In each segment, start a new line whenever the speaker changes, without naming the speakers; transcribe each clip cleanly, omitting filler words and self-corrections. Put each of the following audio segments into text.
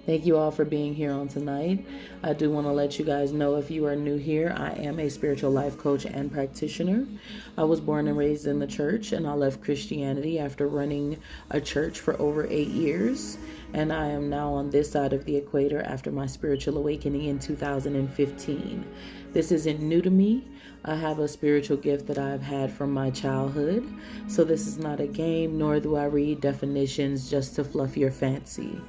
Thank you all for being here on tonight. I do want to let you guys know, if you are new here, I am a spiritual life coach and practitioner. I was born and raised in the church, and I left Christianity after running a church for over 8 years. And I am now on this side of the equator after my spiritual awakening in 2015. This isn't new to me. I have a spiritual gift that I've had from my childhood. So this is not a game, nor do I read definitions just to fluff your fancy.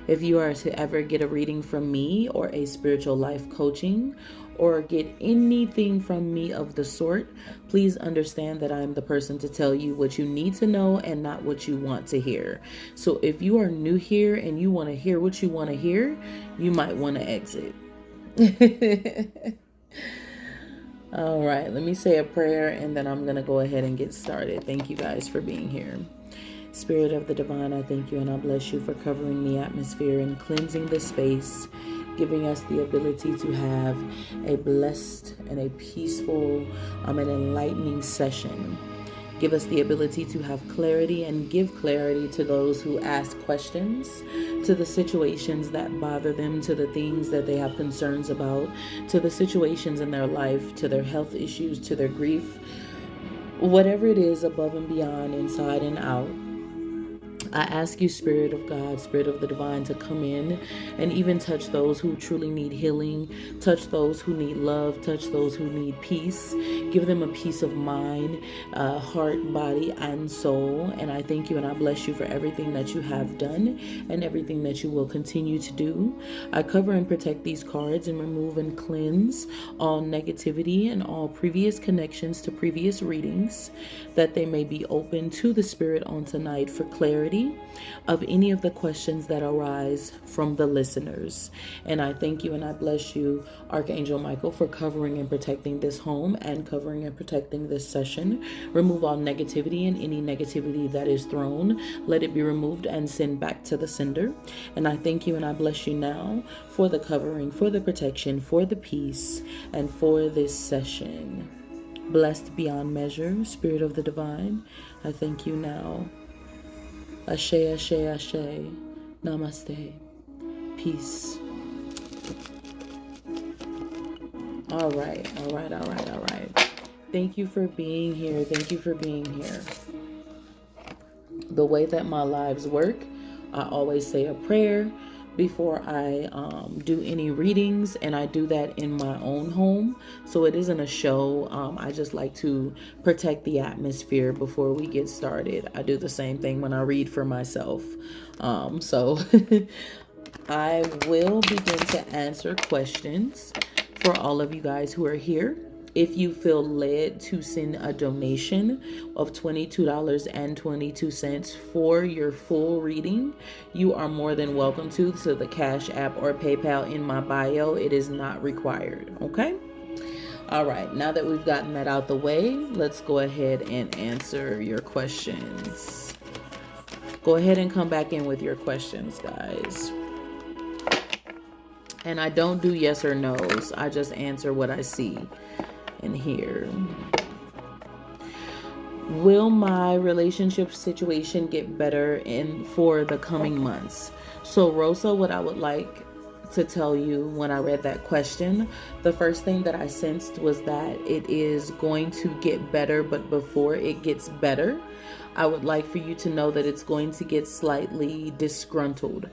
If you are to ever get a reading from me or a spiritual life coaching or get anything from me of the sort, please understand that I'm the person to tell you what you need to know and not what you want to hear. So if you are new here and you want to hear what you want to hear, you might want to exit. All right, let me say a prayer and then I'm going to go ahead and get started. Thank you guys for being here. Spirit of the divine, I thank you and I bless you for covering the atmosphere and cleansing the space, giving us the ability to have a blessed and a peaceful and enlightening session. Give us the ability to have clarity and give clarity to those who ask questions, to the situations that bother them, to the things that they have concerns about, to the situations in their life, to their health issues, to their grief, whatever it is above and beyond, inside and out. I ask you, Spirit of God, Spirit of the divine, to come in and even touch those who truly need healing, touch those who need love, touch those who need peace. Give them a peace of mind, heart, body, and soul. And I thank you and I bless you for everything that you have done and everything that you will continue to do. I cover and protect these cards and remove and cleanse all negativity and all previous connections to previous readings, that they may be open to the Spirit on tonight for clarity of any of the questions that arise from the listeners. And I thank you and I bless you, Archangel Michael, for covering and protecting this home and covering and protecting this session. Remove all negativity and any negativity that is thrown. Let it be removed and sent back to the sender. And I thank you and I bless you now for the covering, for the protection, for the peace, and for this session. Blessed beyond measure, Spirit of the divine, I thank you now. Ashe, ashe, ashe. Namaste. Peace. All right. Thank you for being here. Thank you for being here. The way that my lives work, I always say a prayer before I do any readings, and I do that in my own home, so it isn't a show. I just like to protect the atmosphere before we get started. I do the same thing when I read for myself. So I will begin to answer questions for all of you guys who are here. If you feel led to send a donation of $22.22 for your full reading, you are more than welcome to the Cash App or PayPal in my bio. It is not required, okay? All right, now that we've gotten that out the way, let's go ahead and answer your questions. Go ahead and come back in with your questions, guys. And I don't do yes or no's. I just answer what I see and hear. Will my relationship situation get better for the coming months? So Rosa, what I would like to tell you when I read that question, the first thing that I sensed was that it is going to get better, but before it gets better, I would like for you to know that it's going to get slightly disgruntled.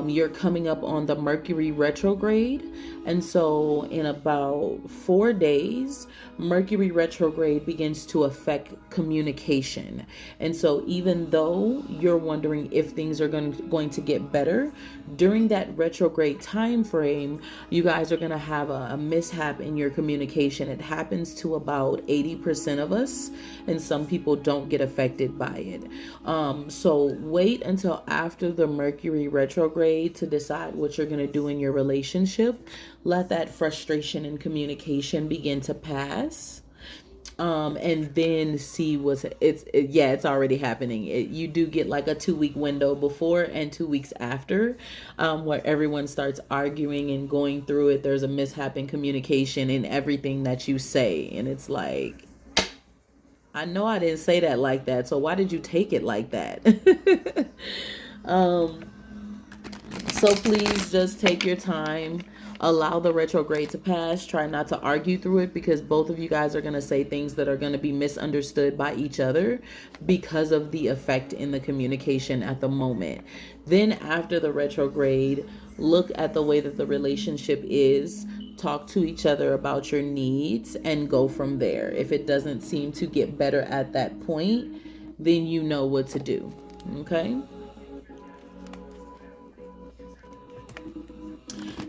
You're coming up on the Mercury retrograde. And so in about 4 days, Mercury retrograde begins to affect communication. And so even though you're wondering if things are going to get better, during that retrograde time frame, you guys are going to have a mishap in your communication. It happens to about 80% of us, and some people don't get affected by it. So wait until after the Mercury retrograde to decide what you're going to do in your relationship. Let that frustration and communication begin to pass. And then see it's already happening. You do get like a 2-week window before and 2 weeks after, where everyone starts arguing and going through it. There's a mishap in communication in everything that you say. And it's like, I know I didn't say that like that. So why did you take it like that? So please just take your time. Allow the retrograde to pass. Try not to argue through it, because both of you guys are going to say things that are going to be misunderstood by each other because of the effect in the communication at the moment. Then after the retrograde, look at the way that the relationship is. Talk to each other about your needs and go from there. If it doesn't seem to get better at that point, then you know what to do. Okay?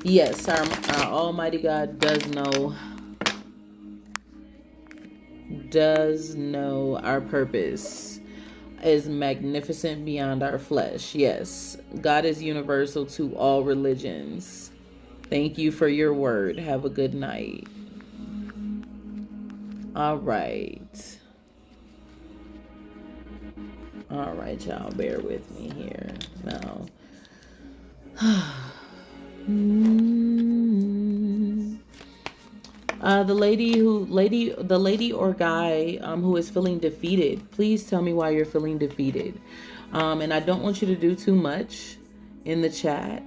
Yes, our Almighty God does know our purpose is magnificent beyond our flesh. Yes, God is universal to all religions. Thank you for your word. Have a good night. All right. All right, y'all. Bear with me here now. The lady or guy who is feeling defeated, please tell me why you're feeling defeated. And I don't want you to do too much in the chat.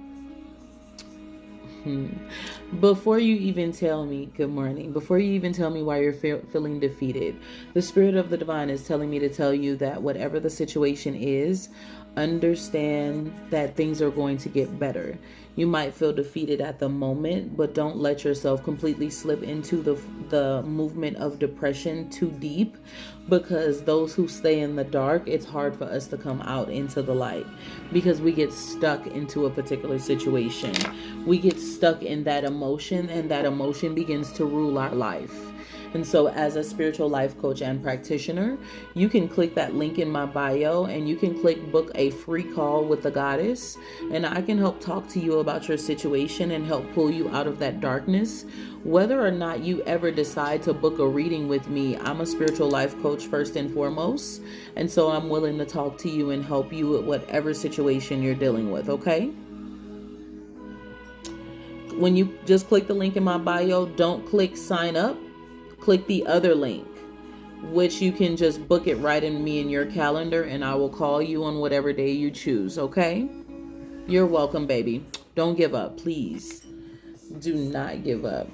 Before you even tell me, good morning, before you even tell me why you're feeling defeated, the Spirit of the Divine is telling me to tell you that whatever the situation is, understand that things are going to get better. You might feel defeated at the moment, but don't let yourself completely slip into the movement of depression too deep, because those who stay in the dark, it's hard for us to come out into the light because we get stuck into a particular situation. We get stuck in that emotion, and that emotion begins to rule our life. And so as a spiritual life coach and practitioner, you can click that link in my bio and you can click book a free call with the goddess, and I can help talk to you about your situation and help pull you out of that darkness. Whether or not you ever decide to book a reading with me, I'm a spiritual life coach first and foremost, and so I'm willing to talk to you and help you with whatever situation you're dealing with, okay? When you just click the link in my bio, don't click sign up. Click the other link, which you can just book it right in me in your calendar, and I will call you on whatever day you choose, okay? You're welcome, baby. Don't give up, please. Do not give up.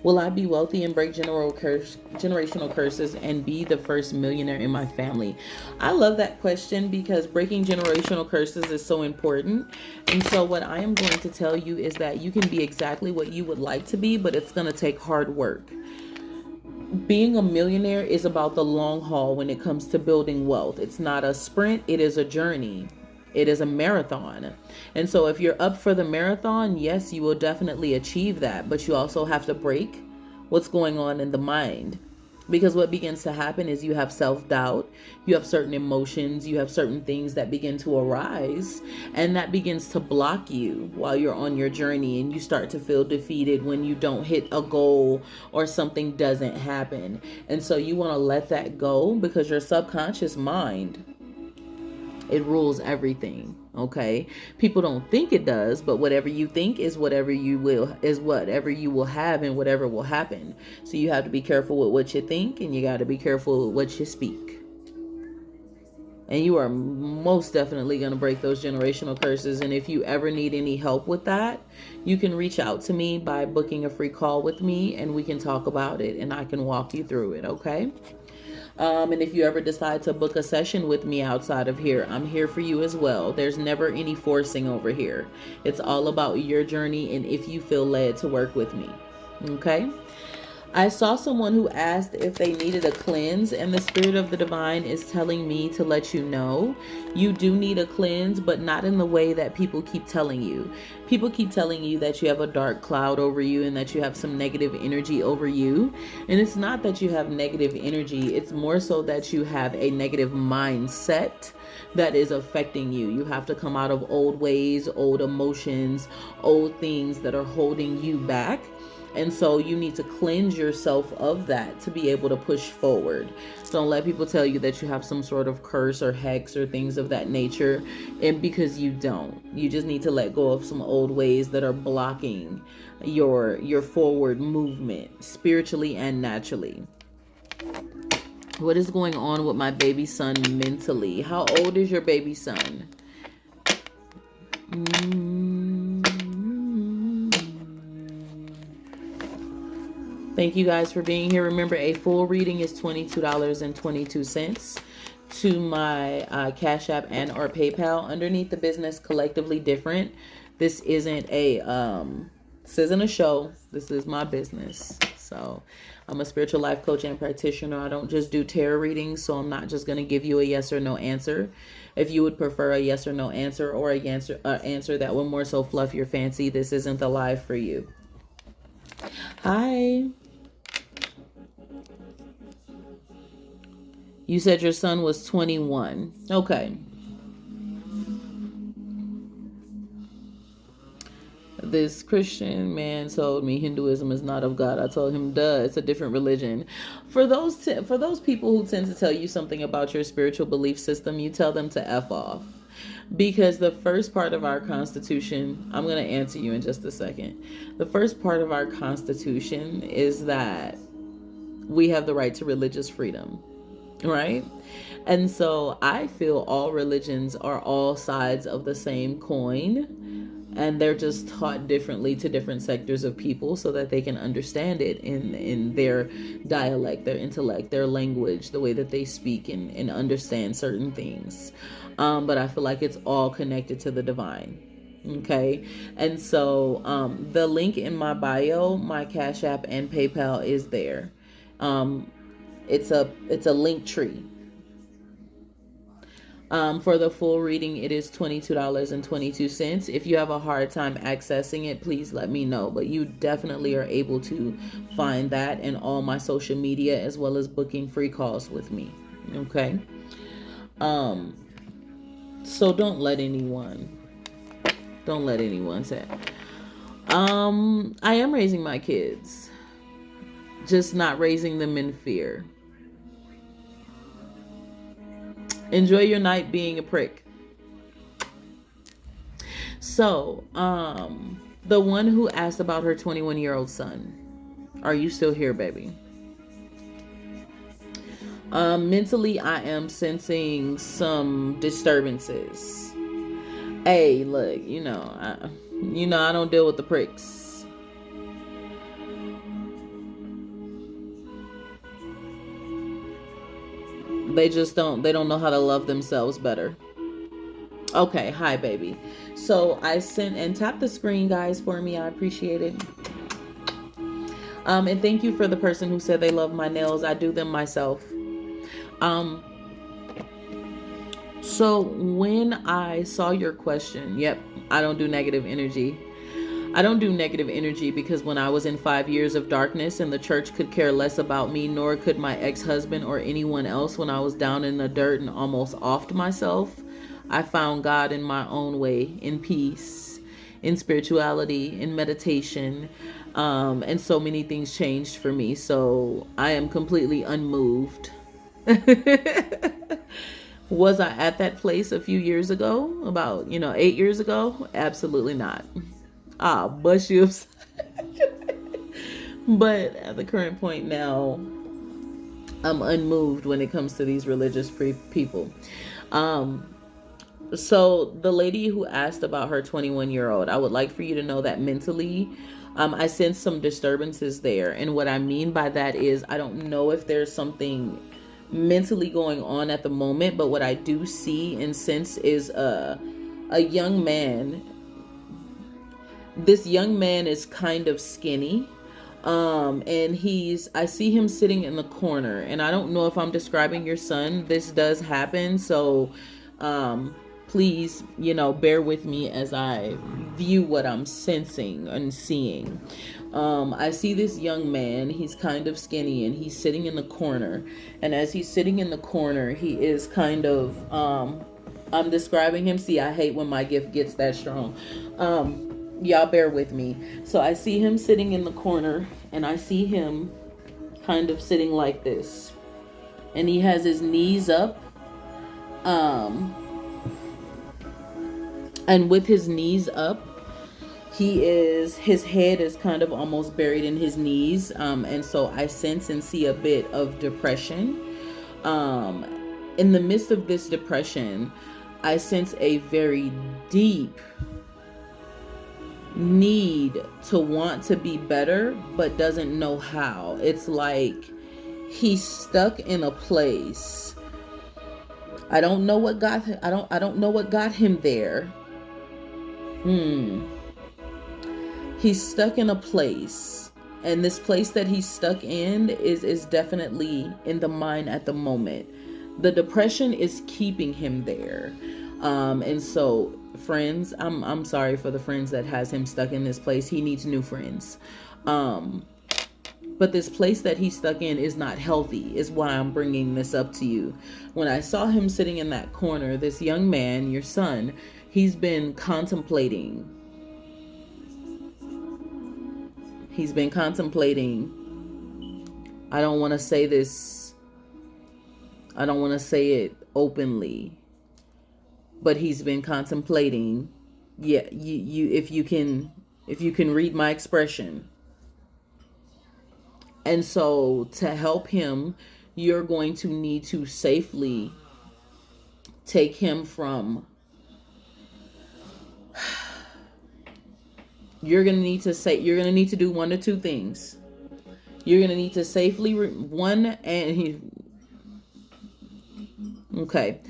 Will I be wealthy and break generational curses and be the first millionaire in my family? I love that question because breaking generational curses is so important. And so what I am going to tell you is that you can be exactly what you would like to be, but it's going to take hard work. Being a millionaire is about the long haul when it comes to building wealth. It's not a sprint, it is a journey. It is a marathon. And so if you're up for the marathon, yes, you will definitely achieve that. But you also have to break what's going on in the mind. Because what begins to happen is you have self-doubt, you have certain emotions, you have certain things that begin to arise, and that begins to block you while you're on your journey, and you start to feel defeated when you don't hit a goal or something doesn't happen. And so you want to let that go, because your subconscious mind, it rules everything. Okay, people don't think it does, but whatever you think is whatever you will have, and whatever will happen. So you have to be careful with what you think, and you got to be careful with what you speak. And you are most definitely going to break those generational curses. And if you ever need any help with that, you can reach out to me by booking a free call with me, and we can talk about it, and I can walk you through it. Okay. And if you ever decide to book a session with me outside of here, I'm here for you as well. There's never any forcing over here. It's all about your journey and if you feel led to work with me. Okay? I saw someone who asked if they needed a cleanse, and the Spirit of the Divine is telling me to let you know you do need a cleanse, but not in the way that people keep telling you. People keep telling you that you have a dark cloud over you and that you have some negative energy over you. And it's not that you have negative energy. It's more so that you have a negative mindset that is affecting you. You have to come out of old ways, old emotions, old things that are holding you back. And so you need to cleanse yourself of that to be able to push forward. Don't let people tell you that you have some sort of curse or hex or things of that nature, and because you don't. You just need to let go of some old ways that are blocking your forward movement spiritually and naturally. What is going on with my baby son mentally? How old is your baby son? Thank you guys for being here. Remember, a full reading is $22.22 to my Cash App and or PayPal. Underneath the business collectively different. This isn't a show. This is my business. So I'm a spiritual life coach and practitioner. I don't just do tarot readings, so I'm not just going to give you a yes or no answer. If you would prefer a yes or no answer, or a answer that will more so fluff your fancy, this isn't the live for you. Hi. You said your son was 21. Okay. This Christian man told me Hinduism is not of God. I told him, duh, it's a different religion. For those people who tend to tell you something about your spiritual belief system, you tell them to F off. Because the first part of our Constitution, I'm going to answer you in just a second. The first part of our Constitution is that we have the right to religious freedom, right? And so I feel all religions are all sides of the same coin, and they're just taught differently to different sectors of people so that they can understand it in their dialect, their intellect, their language, the way that they speak and understand certain things. But I feel like it's all connected to the divine. Okay. And so the link in my bio, my Cash App and PayPal is there. It's a link tree. For the full reading, it is $22.22. If you have a hard time accessing it, please let me know. But you definitely are able to find that in all my social media, as well as booking free calls with me. Okay. So don't let anyone say, I am raising my kids, just not raising them in fear. Enjoy your night being a prick. So, the one who asked about her 21-year-old son, are you still here, baby? Mentally, I am sensing some disturbances. Hey, look, I don't deal with the pricks. They don't know how to love themselves better. Okay, hi, baby. So I sent, and tap the screen, guys, for me. I appreciate it. And thank you for the person who said they love my nails. I do them myself. So when I saw your question, yep, I don't do negative energy. I don't do negative energy because when I was in 5 years of darkness and the church could care less about me, nor could my ex-husband or anyone else, when I was down in the dirt and almost offed myself, I found God in my own way, in peace, in spirituality, in meditation, and so many things changed for me. So I am completely unmoved. Was I at that place a few years ago? About, 8 years ago? Absolutely not. Bust you upside. But at the current point now, I'm unmoved when it comes to these religious people. So the lady who asked about her 21-year-old, I would like for you to know that mentally, I sense some disturbances there. And what I mean by that is, I don't know if there's something mentally going on at the moment, but what I do see and sense is a young man. This young man is kind of skinny. And I see him sitting in the corner, and I don't know if I'm describing your son. This does happen. So, please, bear with me as I view what I'm sensing and seeing. I see this young man. He's kind of skinny, and he's sitting in the corner. And as he's sitting in the corner, he is kind of, I'm describing him. See, I hate when my gift gets that strong. Y'all bear with me. So I see him sitting in the corner, and I see him kind of sitting like this. And he has his knees up. And with his knees up, his head is kind of almost buried in his knees. And so I sense and see a bit of depression. In the midst of this depression, I sense a very deep need to want to be better but doesn't know how. It's like he's stuck in a place. I don't know what got I don't know what got him there. He's stuck in a place, and this place that he's stuck in is definitely in the mind at the moment. The depression is keeping him there. And so friends, I'm sorry for the friends that has him stuck in this place. He needs new friends. But this place that he's stuck in is not healthy, is why I'm bringing this up to you. When I saw him sitting in that corner, this young man, your son, he's been contemplating. I don't want to say this, I don't want to say it openly, but he's been contemplating. Yeah, you if you can read my expression. And so to help him, you're going to need to safely take him from, you're going to need to do one of two things. You're going to need to safely okay.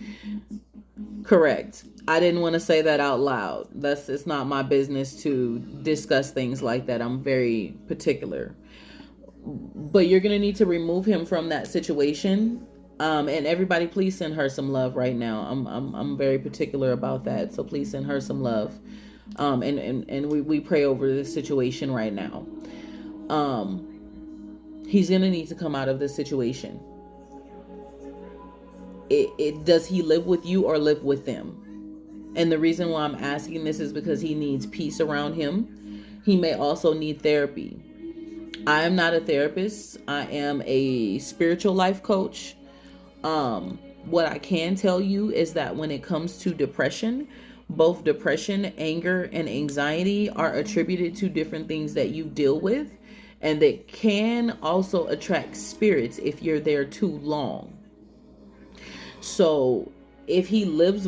Correct. I didn't want to say that out loud. It's not my business to discuss things like that. I'm very particular. But you're going to need to remove him from that situation. And everybody, please send her some love right now. I'm very particular about that. So please send her some love. And we pray over this situation right now. He's going to need to come out of this situation. Does he live with you or live with them? And the reason why I'm asking this is because he needs peace around him. He may also need therapy. I am not a therapist. I am a spiritual life coach. What I can tell you is that when it comes to depression, both depression, anger, and anxiety are attributed to different things that you deal with, and that can also attract spirits if you're there too long. So if he lives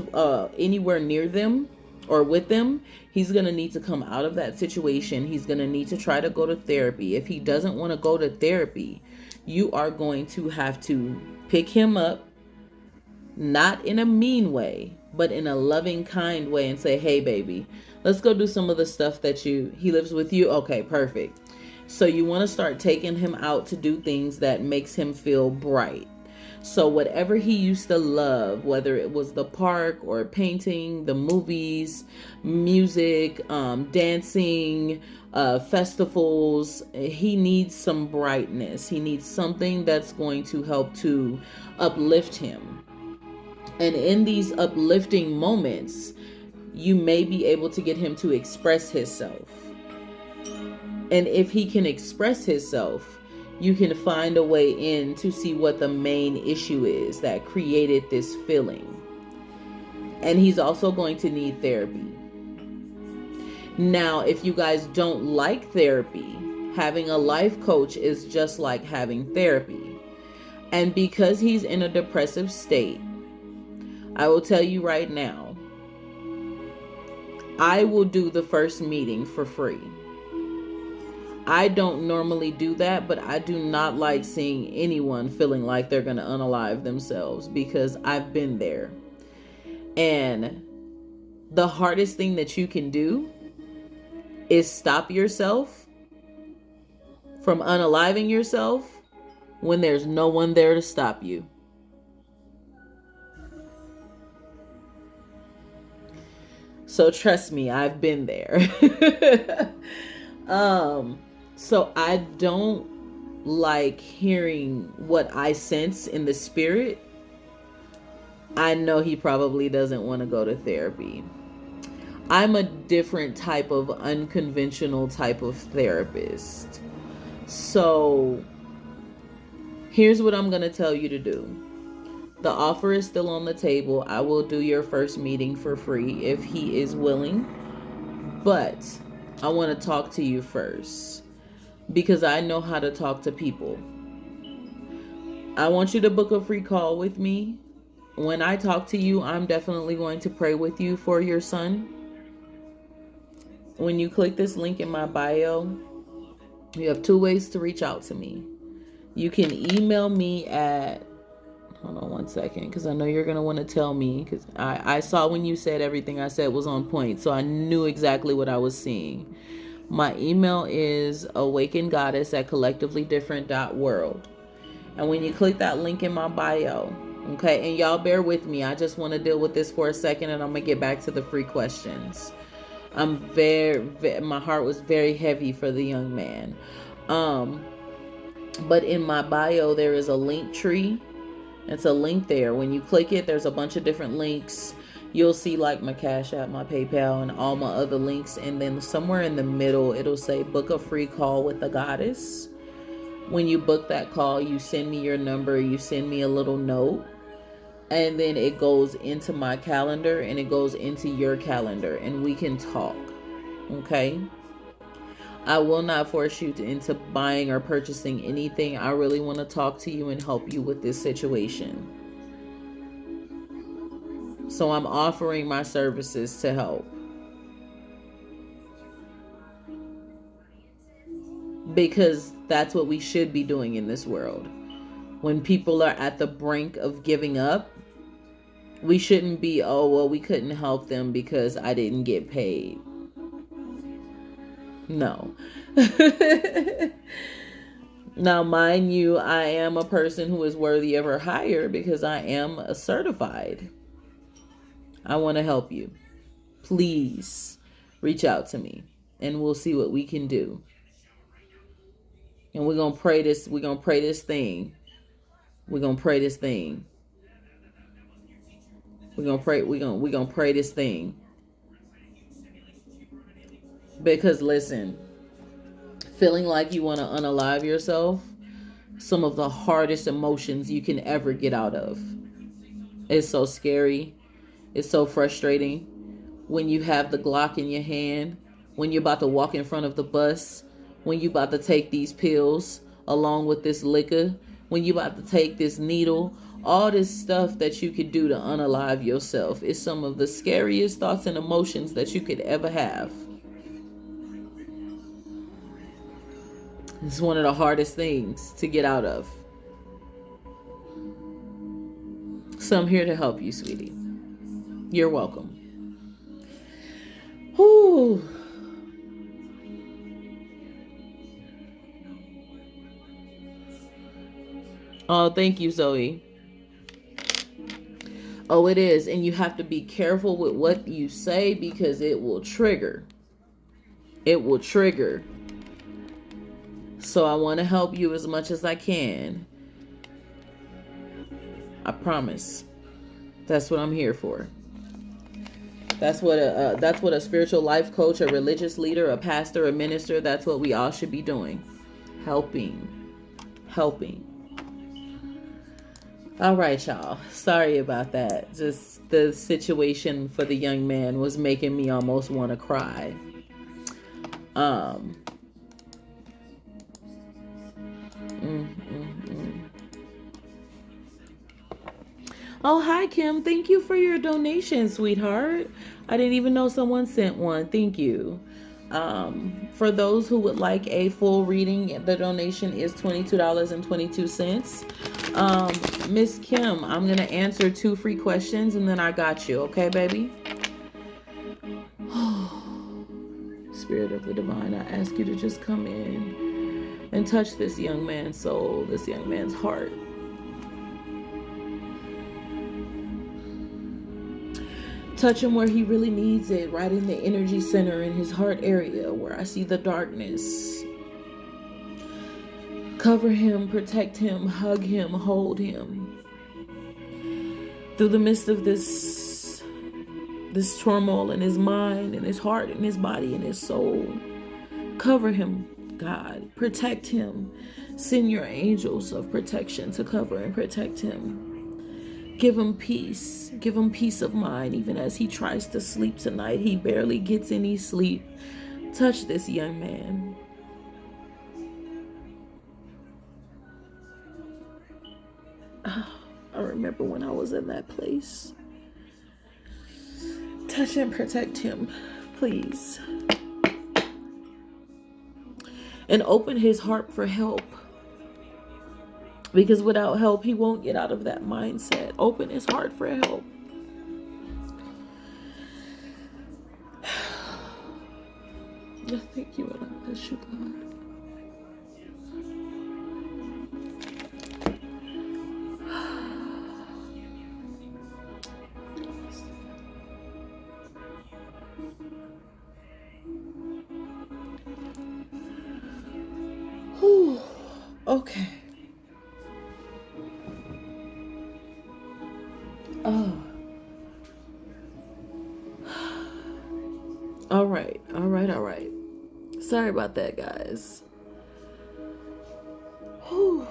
anywhere near them or with them, he's going to need to come out of that situation. He's going to need to try to go to therapy. If he doesn't want to go to therapy, you are going to have to pick him up, not in a mean way, but in a loving, kind way, and say, hey, baby, let's go do some of the stuff that he lives with you. Okay, perfect. So you want to start taking him out to do things that makes him feel bright. So whatever he used to love, whether it was the park or painting, the movies, music, dancing, festivals, he needs some brightness. He needs something that's going to help to uplift him. And in these uplifting moments, you may be able to get him to express himself. And if he can express himself, you can find a way in to see what the main issue is that created this feeling. And he's also going to need therapy. Now, if you guys don't like therapy, having a life coach is just like having therapy. And because he's in a depressive state, I will tell you right now, I will do the first meeting for free. I don't normally do that, but I do not like seeing anyone feeling like they're going to unalive themselves, because I've been there. And the hardest thing that you can do is stop yourself from unaliving yourself when there's no one there to stop you. So trust me, I've been there. So I don't like hearing what I sense in the spirit. I know he probably doesn't want to go to therapy. I'm a different type of unconventional type of therapist. So here's what I'm going to tell you to do. The offer is still on the table. I will do your first meeting for free if he is willing. But I want to talk to you first, because I know how to talk to people. I want you to book a free call with me. When I talk to you, I'm definitely going to pray with you for your son. when you click this link in my bio, you have 2 ways to reach out to me. You can email me at, hold on one second, because I know you're going to want to tell me, because I saw when you said everything I said was on point, so I knew exactly what I was seeing. My email is awakengoddess@collectivelydifferent.world. And when you click that link in my bio, okay, and y'all bear with me, I just want to deal with this for a second, and I'm going to get back to the free questions. My heart was very heavy for the young man. But in my bio, there is a link tree. It's a link there. When you click it, there's a bunch of different links. You'll see like my Cash App, my PayPal, and all my other links. And then somewhere in the middle, it'll say book a free call with the goddess. When you book that call, you send me your number, you send me a little note, and then it goes into my calendar and it goes into your calendar, and we can talk. Okay? I will not force you into buying or purchasing anything. I really want to talk to you and help you with this situation. So I'm offering my services to help. Because that's what we should be doing in this world. When people are at the brink of giving up, we shouldn't be, oh, well, we couldn't help them because I didn't get paid. No. Now, mind you, I am a person who is worthy of her hire because I am a certified. I want to help you. Please reach out to me and we'll see what we can do. And we're going to pray this. We're going to pray this thing. We're going to pray this thing. We're going to pray this thing. Because listen, feeling like you want to unalive yourself, some of the hardest emotions you can ever get out of. It's so scary. It's so frustrating when you have the Glock in your hand, when you're about to walk in front of the bus, when you're about to take these pills along with this liquor, when you're about to take this needle, all this stuff that you could do to unalive yourself is some of the scariest thoughts and emotions that you could ever have. It's one of the hardest things to get out of. So I'm here to help you, sweetie. You're welcome. Whew. Oh, thank you, Zoe. Oh, it is. And you have to be careful with what you say because it will trigger. It will trigger. So I want to help you as much as I can. I promise. That's what I'm here for. That's what a spiritual life coach, a religious leader, a pastor, a minister, that's what we all should be doing. Helping. All right, y'all. Sorry about that. Just the situation for the young man was making me almost want to cry. Oh, hi, Kim. Thank you for your donation, sweetheart. I didn't even know someone sent one. Thank you. For those who would like a full reading, the donation is $22.22. Miss Kim, I'm going to answer 2 free questions and then I got you. Okay, baby? Spirit of the Divine, I ask you to just come in and touch this young man's soul, this young man's heart. Touch him where he really needs it, right in the energy center in his heart area where I see the darkness. Cover him, protect him, hug him, hold him. Through the midst of this turmoil in his mind, in his heart, in his body, in his soul. Cover him, God. Protect him. Send your angels of protection to cover and protect him. Give him peace. Give him peace of mind. Even as he tries to sleep tonight, he barely gets any sleep. Touch this young man. Oh, I remember when I was in that place. Touch and protect him, please. and open his heart for help. Because without help, he won't get out of that mindset. Open his heart for help. Thank you, and I bless you, God. Whew. Okay. Oh. All right. Sorry about that, guys. Whew.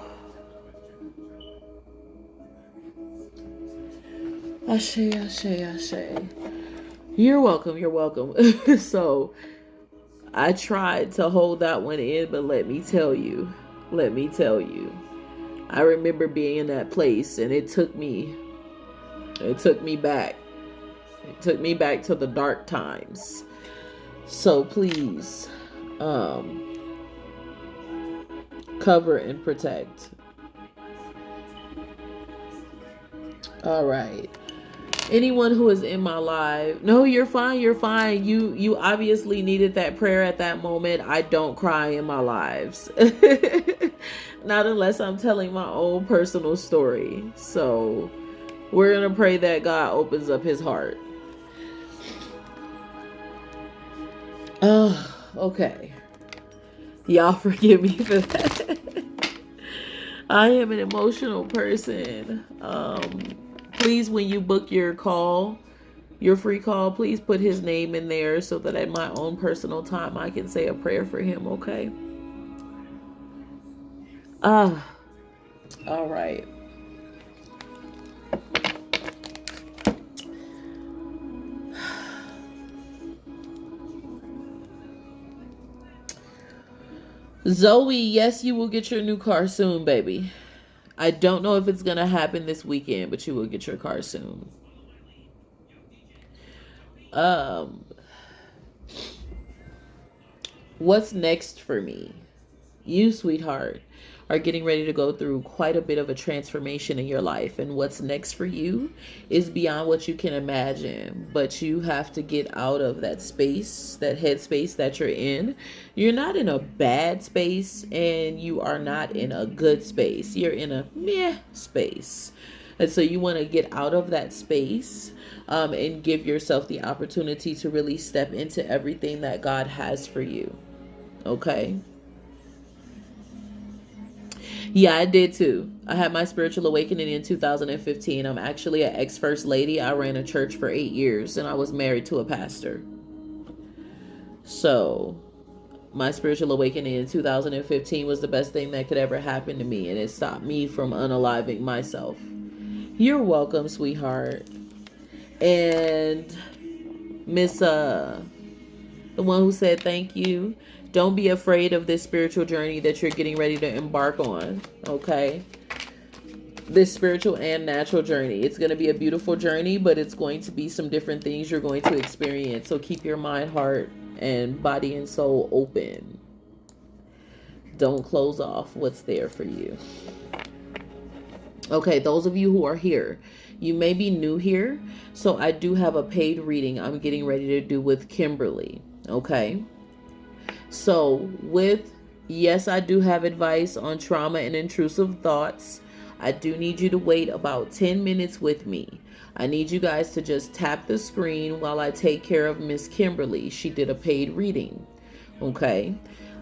Ashe. You're welcome. So, I tried to hold that one in, but let me tell you, I remember being in that place, and it took me back. It took me back to the dark times. So please, cover and protect. All right. Anyone who is in my live, no, you're fine. You obviously needed that prayer at that moment. I don't cry in my lives. Not unless I'm telling my own personal story. So we're going to pray that God opens up his heart. Oh, okay. Y'all forgive me for that. I am an emotional person. Please, when you book your free call, please put his name in there so that at my own personal time I can say a prayer for him, okay? All right. Zoe, yes, you will get your new car soon, baby. I don't know if it's going to happen this weekend, but you will get your car soon. What's next for me? You, sweetheart, are getting ready to go through quite a bit of a transformation in your life. And what's next for you is beyond what you can imagine. But you have to get out of that space, that headspace that you're in. You're not in a bad space, and you are not in a good space. You're in a meh space. And so you want to get out of that space and give yourself the opportunity to really step into everything that God has for you. Okay? Yeah, I did too. I had my spiritual awakening in 2015. I'm actually an ex-first lady. I ran a church for 8 years, and I was married to a pastor. So my spiritual awakening in 2015 was the best thing that could ever happen to me, and it stopped me from unaliving myself. You're welcome, sweetheart. And Miss the one who said thank you, don't be afraid of this spiritual journey that you're getting ready to embark on, okay? This spiritual and natural journey. It's going to be a beautiful journey, but it's going to be some different things you're going to experience. So keep your mind, heart, and body and soul open. Don't close off what's there for you. Okay, those of you who are here, you may be new here. So I do have a paid reading I'm getting ready to do with Kimberly. Okay. So yes, I do have advice on trauma and intrusive thoughts. I do need you to wait about 10 minutes with me. I need you guys to just tap the screen while I take care of Miss Kimberly. She did a paid reading. Okay.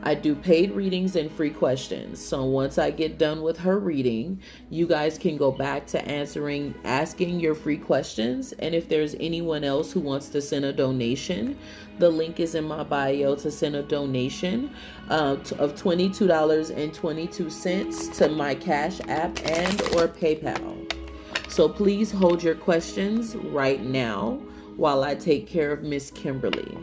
I do paid readings and free questions. So once I get done with her reading, you guys can go back to asking your free questions. And if there's anyone else who wants to send a donation, the link is in my bio to send a donation of $22.22 to my Cash App and or PayPal. So please hold your questions right now while I take care of Miss Kimberly.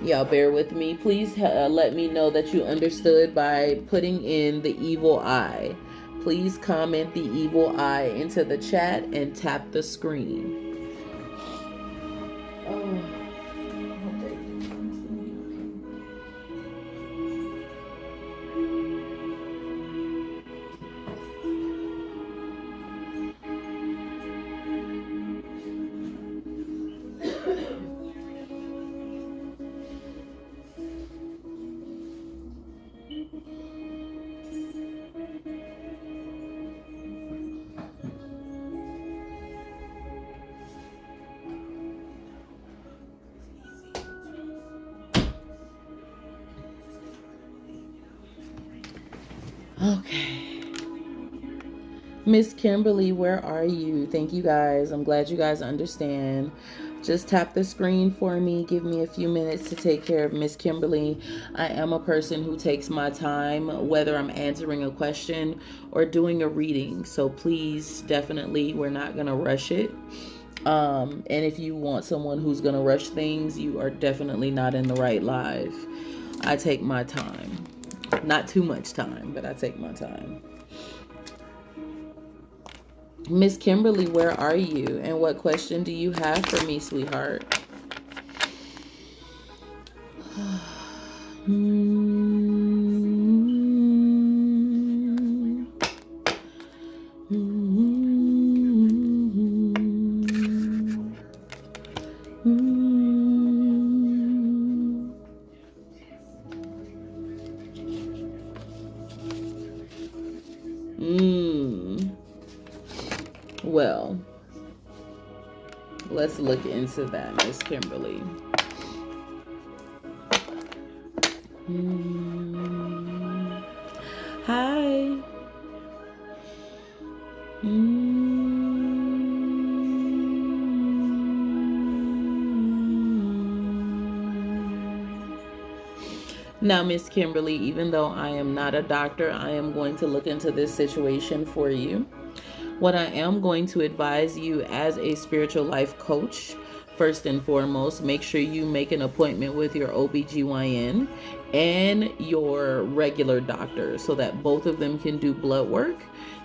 Y'all bear with me. Please let me know that you understood by putting in the evil eye. Please comment the evil eye into the chat and tap the screen. Oh. Okay. Miss Kimberly, where are you? Thank you guys. I'm glad you guys understand. Just tap the screen for me. Give me a few minutes to take care of Miss Kimberly. I am a person who takes my time, whether I'm answering a question or doing a reading. So please, definitely, we're not going to rush it. And if you want someone who's going to rush things, you are definitely not in the right live. I take my time. Not too much time, but I take my time. Miss Kimberly, where are you? And what question do you have for me, sweetheart? Well, let's look into that, Miss Kimberly. Hi. Now, Miss Kimberly, even though I am not a doctor, I am going to look into this situation for you. What I am going to advise you as a spiritual life coach, first and foremost, make sure you make an appointment with your OBGYN and your regular doctor so that both of them can do blood work.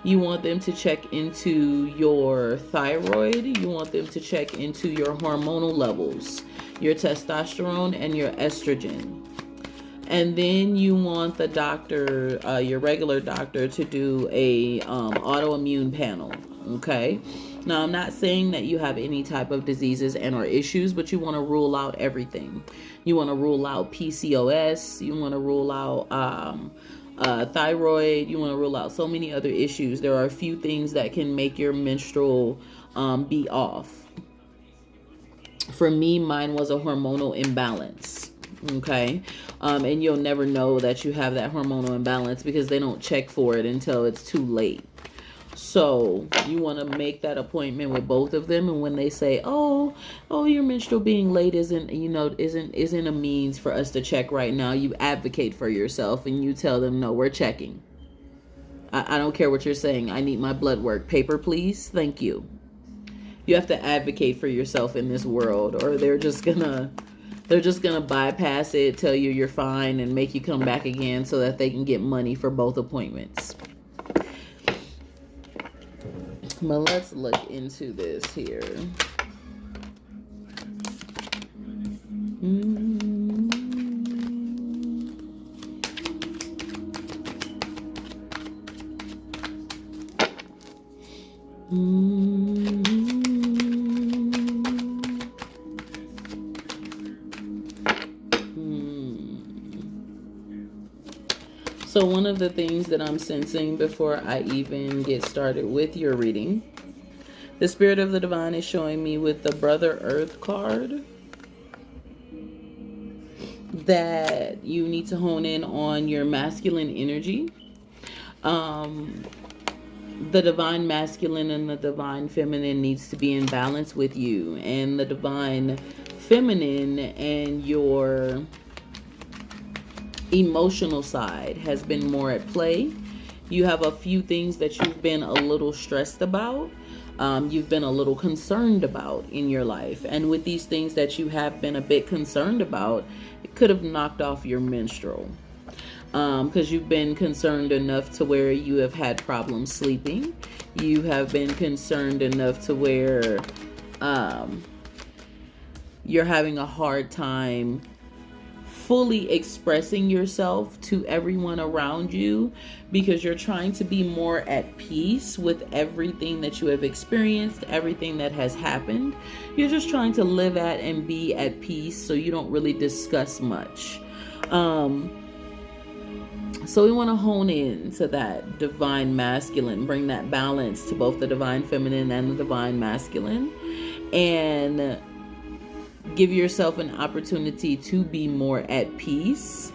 You want them to check into your thyroid. You want them to check into your hormonal levels, your testosterone and your estrogen. And then you want the doctor, your regular doctor, to do a autoimmune panel. Okay. Now, I'm not saying that you have any type of diseases and or issues, but you want to rule out everything. You want to rule out PCOS. You want to rule out thyroid. You want to rule out so many other issues. There are a few things that can make your menstrual be off. For me, mine was a hormonal imbalance. Okay. And you'll never know that you have that hormonal imbalance because they don't check for it until it's too late. So you want to make that appointment with both of them. And when they say, oh, your menstrual being late isn't a means for us to check right now, you advocate for yourself and you tell them, no, we're checking. I don't care what you're saying. I need my blood work. Paper, please. Thank you. You have to advocate for yourself in this world, or they're just gonna bypass it, tell you you're fine, and make you come back again so that they can get money for both appointments. But let's look into this here. So one of the things that I'm sensing before I even get started with your reading, the Spirit of the Divine is showing me with the Brother Earth card that you need to hone in on your masculine energy. The divine masculine and the divine feminine needs to be in balance with you, and the divine feminine and your emotional side has been more at play. You have a few things that you've been a little stressed about. You've been a little concerned about in your life. And with these things that you have been a bit concerned about, it could have knocked off your menstrual. Because you've been concerned enough to where you have had problems sleeping. You have been concerned enough to where you're having a hard time fully expressing yourself to everyone around you because you're trying to be more at peace with everything that you have experienced, everything that has happened. You're just trying to live at and be at peace, so you don't really discuss much. So we want to hone in to that divine masculine, bring that balance to both the divine feminine and the divine masculine, and give yourself an opportunity to be more at peace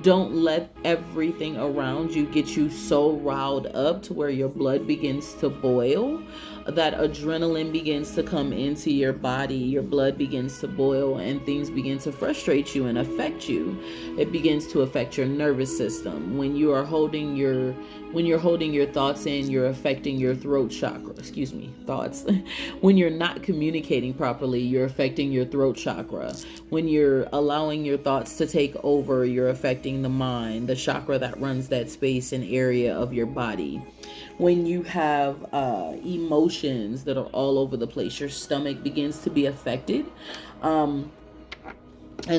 Don't let everything around you get you so riled up to where your blood begins to boil, that adrenaline begins to come into your body, your blood begins to boil, and things begin to frustrate you and affect you. It begins to affect your nervous system. When you're holding your thoughts in, you're affecting your throat chakra. Thoughts. When you're not communicating properly, you're affecting your throat chakra. When you're allowing your thoughts to take over, you're affecting the mind, the chakra that runs that space and area of your body. When you have emotions that are all over the place, your stomach begins to be affected. And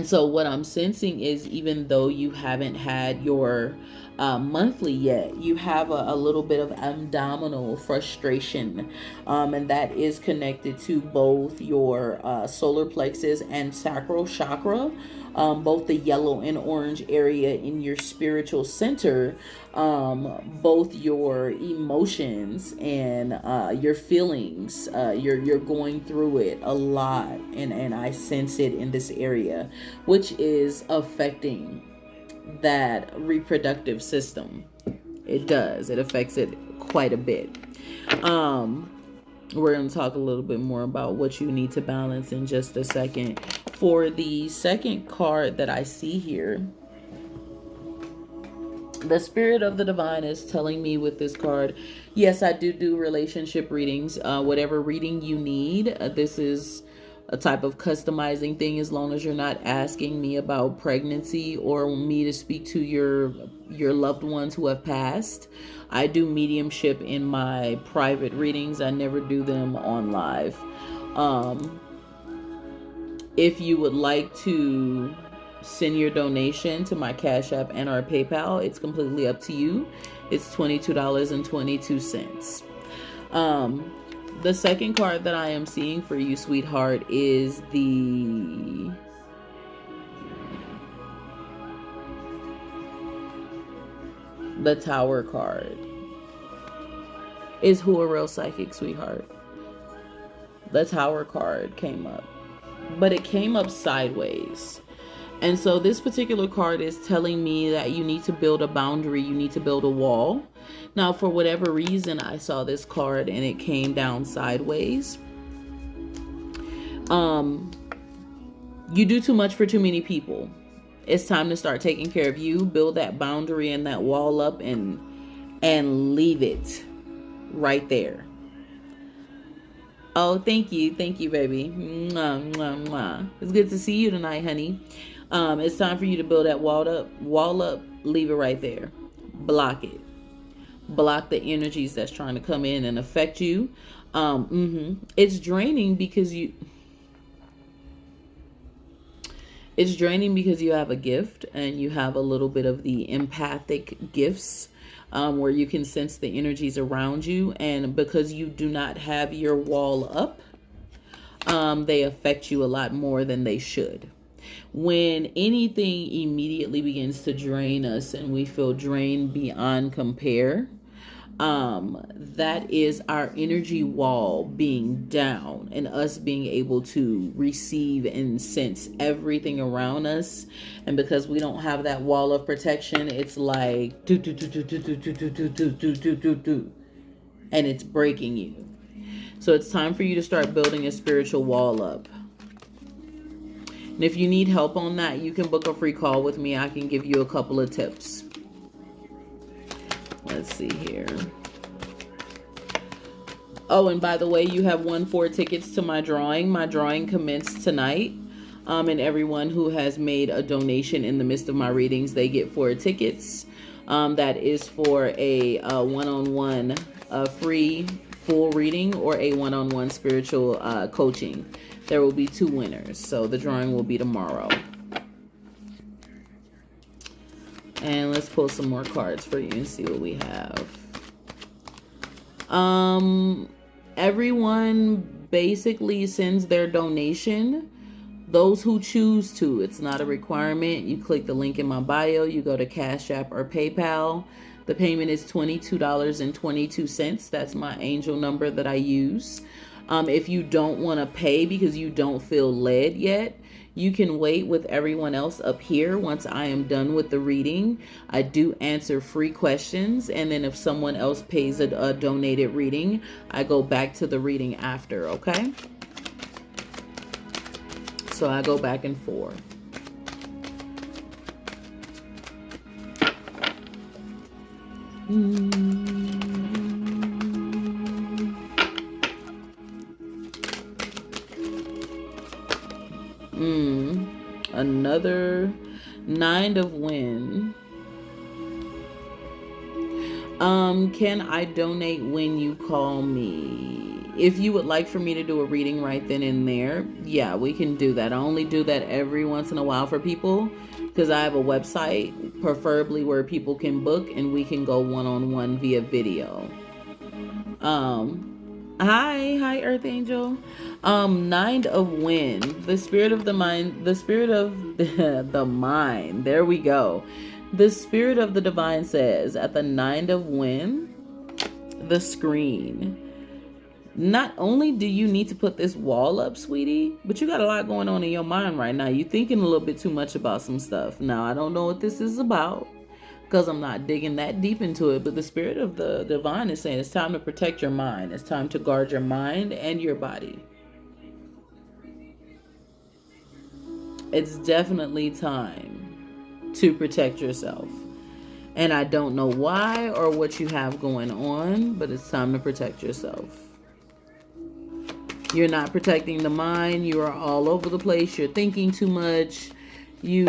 so what I'm sensing is, even though you haven't had your monthly yet, you have a little bit of abdominal frustration. And that is connected to both your solar plexus and sacral chakra. Both the yellow and orange area in your spiritual center, both your emotions and your feelings, you're going through it a lot, and I sense it in this area, which is affecting that reproductive system. It affects it quite a bit. We're going to talk a little bit more about what you need to balance in just a second. For the second card that I see here, the Spirit of the Divine is telling me with this card, yes, I do relationship readings. Whatever reading you need, this is a type of customizing thing, as long as you're not asking me about pregnancy or me to speak to your loved ones who have passed. I do mediumship in my private readings. I never do them on live. If you would like to send your donation to my Cash App and our PayPal, it's completely up to you. It's $22.22. The second card that I am seeing for you, sweetheart, is the Tower card. Is who a real psychic, sweetheart? The Tower card came up, but it came up sideways. And so this particular card is telling me that you need to build a boundary, you need to build a wall. Now, for whatever reason, I saw this card and it came down sideways. You do too much for too many people. It's time to start taking care of you, build that boundary and that wall up, and leave it right there. Oh, thank you, baby. Mwah, mwah, mwah. It's good to see you tonight, honey. It's time for you to build that wall up, leave it right there. Block it. Block the energies that's trying to come in and affect you. It's draining because you have a gift, and you have a little bit of the empathic gifts, where you can sense the energies around you. And because you do not have your wall up, they affect you a lot more than they should. When anything immediately begins to drain us and we feel drained beyond compare, that is our energy wall being down and us being able to receive and sense everything around us. And because we don't have that wall of protection, it's like and it's breaking you. So it's time for you to start building a spiritual wall up. And if you need help on that, you can book a free call with me. I can give you a couple of tips. Let's see here. Oh, and by the way, you have won 4 tickets to my drawing. My drawing commenced tonight. And everyone who has made a donation in the midst of my readings, they get 4 tickets. That is for a one-on-one free full reading or a one-on-one spiritual coaching. There will be 2 winners. So the drawing will be tomorrow. And let's pull some more cards for you and see what we have. Everyone basically sends their donation. Those who choose to. It's not a requirement. You click the link in my bio. You go to Cash App or PayPal. The payment is $22.22. That's my angel number that I use. If you don't want to pay because you don't feel led yet, you can wait with everyone else up here. Once I am done with the reading, I do answer free questions. And then if someone else pays a donated reading, I go back to the reading after, okay? So I go back and forth. Another 9 of Wind. Can I donate when you call me? If you would like for me to do a reading right then and there, yeah, we can do that. I only do that every once in a while for people because I have a website, preferably where people can book and we can go one-on-one via video. Hi, Earth Angel. 9 of Wind, the spirit of the mind, the spirit of the mind. There we go. The spirit of the divine says at the 9 of Wind, the screen. Not only do you need to put this wall up, sweetie, but you got a lot going on in your mind right now. You're thinking a little bit too much about some stuff. Now, I don't know what this is about because I'm not digging that deep into it, but the spirit of the divine is saying it's time to protect your mind. It's time to guard your mind and your body. It's definitely time to protect yourself. And I don't know why or what you have going on, but it's time to protect yourself. You're not protecting the mind. You are all over the place. You're thinking too much. You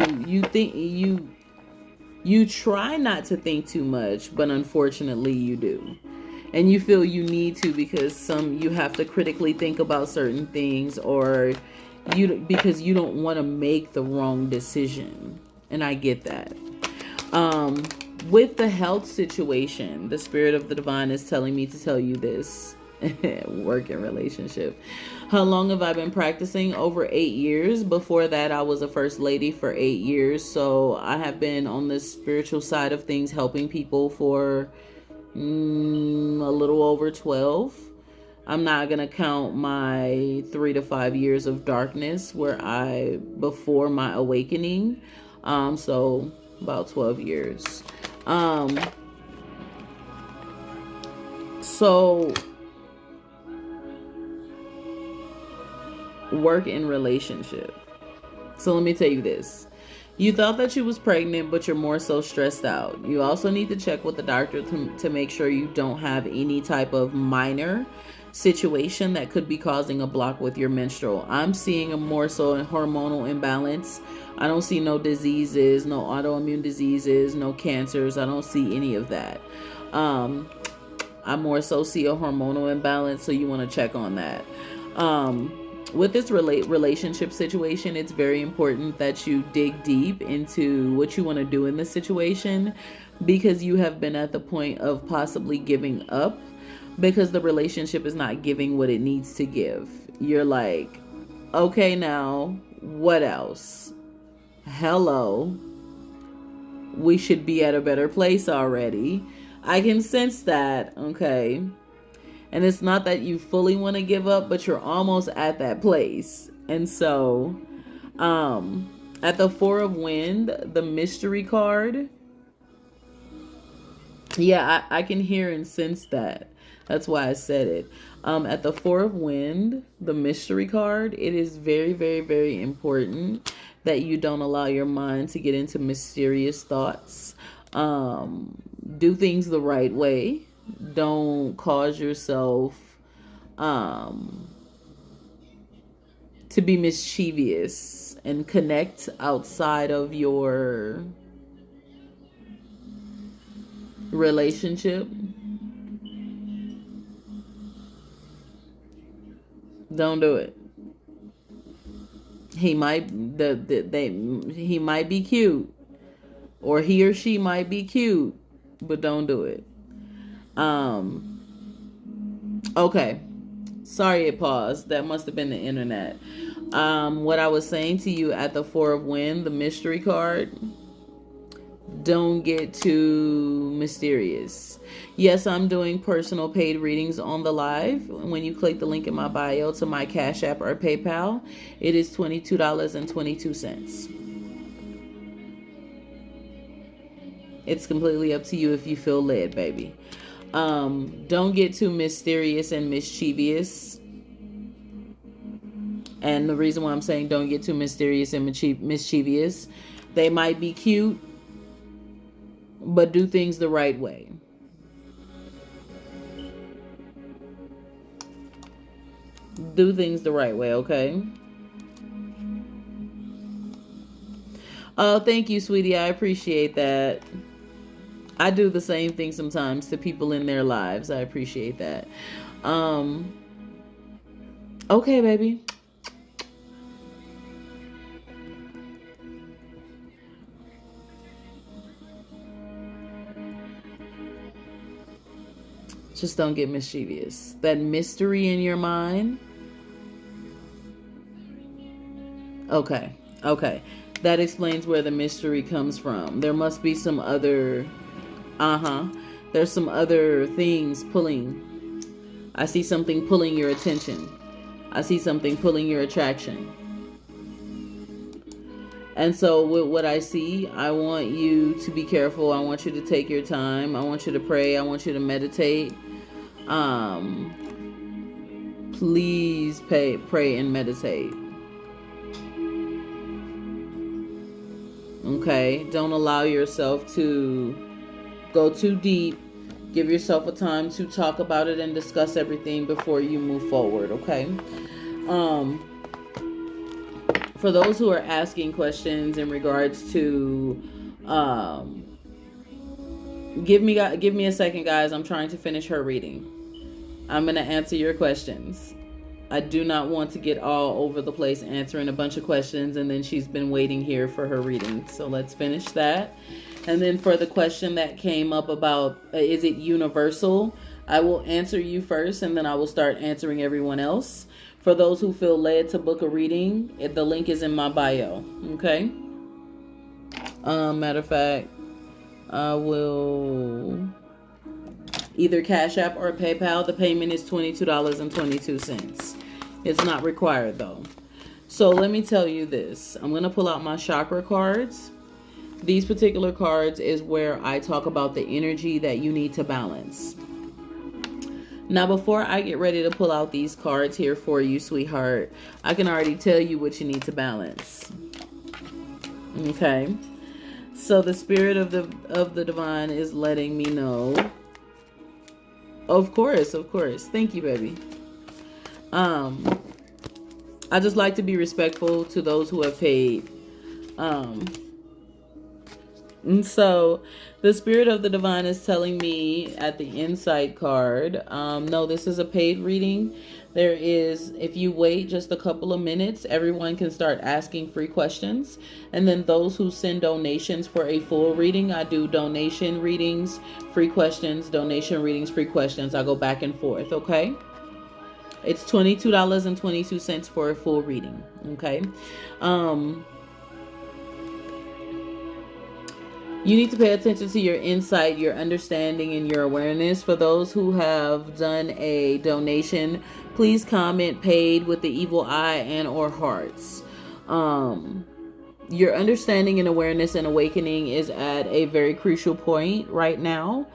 try not to think too much, but unfortunately you do. And you feel you need to because you have to critically think about certain things, or because you don't want to make the wrong decision. And I get that. With the health situation, the spirit of the divine is telling me to tell you this. Work and relationship. How long have I been practicing? Over 8 years. Before that, I was a first lady for 8 years. So I have been on the spiritual side of things, helping people for a little over 12. I'm not going to count my 3 to 5 years of darkness before my awakening. So about 12 years. So work and relationship. So let me tell you this. You thought that you was pregnant, but you're more so stressed out. You also need to check with the doctor to make sure you don't have any type of minor situation that could be causing a block with your menstrual. I'm seeing a more so a hormonal imbalance. I don't see no diseases, no autoimmune diseases, no cancers. I don't see any of that. I more so see a hormonal imbalance, so you want to check on that. With this relationship situation, it's very important that you dig deep into what you want to do in this situation, because you have been at the point of possibly giving up because the relationship is not giving what it needs to give. You're like, okay, now what else? Hello. We should be at a better place already. I can sense that, okay? And it's not that you fully want to give up, but you're almost at that place. And so, at the 4 of Wind, the mystery card, yeah, I can hear and sense that. That's why I said it. At the 4 of Wind, the mystery card, it is very, very, very important that you don't allow your mind to get into mysterious thoughts. Do things the right way. Don't cause yourself to be mischievous and connect outside of your relationship. Don't do it. He might he might be cute, or he or she might be cute, but don't do it. Okay. Sorry it paused. That must have been the internet. What I was saying to you at the 4 of Wind, the mystery card, Don't get too mysterious. Yes, I'm doing personal paid readings on the live. When you click the link in my bio to my Cash App or PayPal, it is $22.22. It's completely up to you if you feel led, baby. Don't get too mysterious and mischievous. And the reason why I'm saying don't get too mysterious and mischievous, they might be cute, but do things the right way. Do things the right way, okay? Oh, thank you, sweetie. I appreciate that. I do the same thing sometimes to people in their lives. I appreciate that. Okay, baby. Just don't get mischievous. That mystery in your mind. Okay. That explains where the mystery comes from. There must be some other... There's some other things pulling. I see something pulling your attention. I see something pulling your attraction. And so with what I see, I want you to be careful. I want you to take your time. I want you to pray. I want you to meditate. Please pray and meditate. Okay? Don't allow yourself to go too deep. Give yourself a time to talk about it and discuss everything before you move forward, okay? For those who are asking questions in regards to give me a second, guys. I'm trying to finish her reading. I'm going to answer your questions. I do not want to get all over the place answering a bunch of questions and then she's been waiting here for her reading. So let's finish that. And then for the question that came up about is it universal, I will answer you first and then I will start answering everyone else. For those who feel led to book a reading, the link is in my bio. Okay? Matter of fact, I will either Cash App or PayPal. The payment is $22.22. It's not required though. So let me tell you this. I'm going to pull out my chakra cards. These particular cards is where I talk about the energy that you need to balance. Now, before I get ready to pull out these cards here for you, sweetheart, I can already tell you what you need to balance. Okay. So the spirit of the divine is letting me know. Of course. Thank you, baby. I just like to be respectful to those who have paid. And so the spirit of the divine is telling me at the insight card, no, this is a paid reading. There is, if you wait just a couple of minutes, everyone can start asking free questions. And then those who send donations for a full reading, I do donation readings, free questions, donation readings, free questions. I go back and forth, okay? It's $22.22 for a full reading, okay? You need to pay attention to your insight, your understanding, and your awareness. For those who have done a donation, please comment paid with the evil eye and or hearts. Your understanding and awareness and awakening is at a very crucial point right now.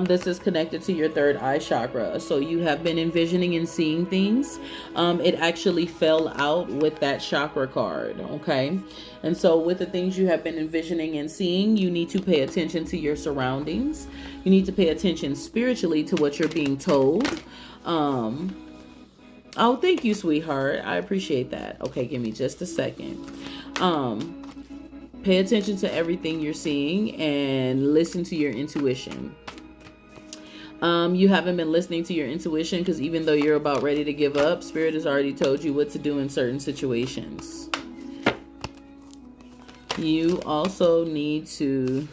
This is connected to your third eye chakra. So you have been envisioning and seeing things. It actually fell out with that chakra card, okay? And so with the things you have been envisioning and seeing, you need to pay attention to your surroundings. You need to pay attention spiritually to what you're being told. Oh, thank you, sweetheart. I appreciate that. Okay, give me just a second. Pay attention to everything you're seeing and listen to your intuition. You haven't been listening to your intuition because even though you're about ready to give up, Spirit has already told you what to do in certain situations. You also need to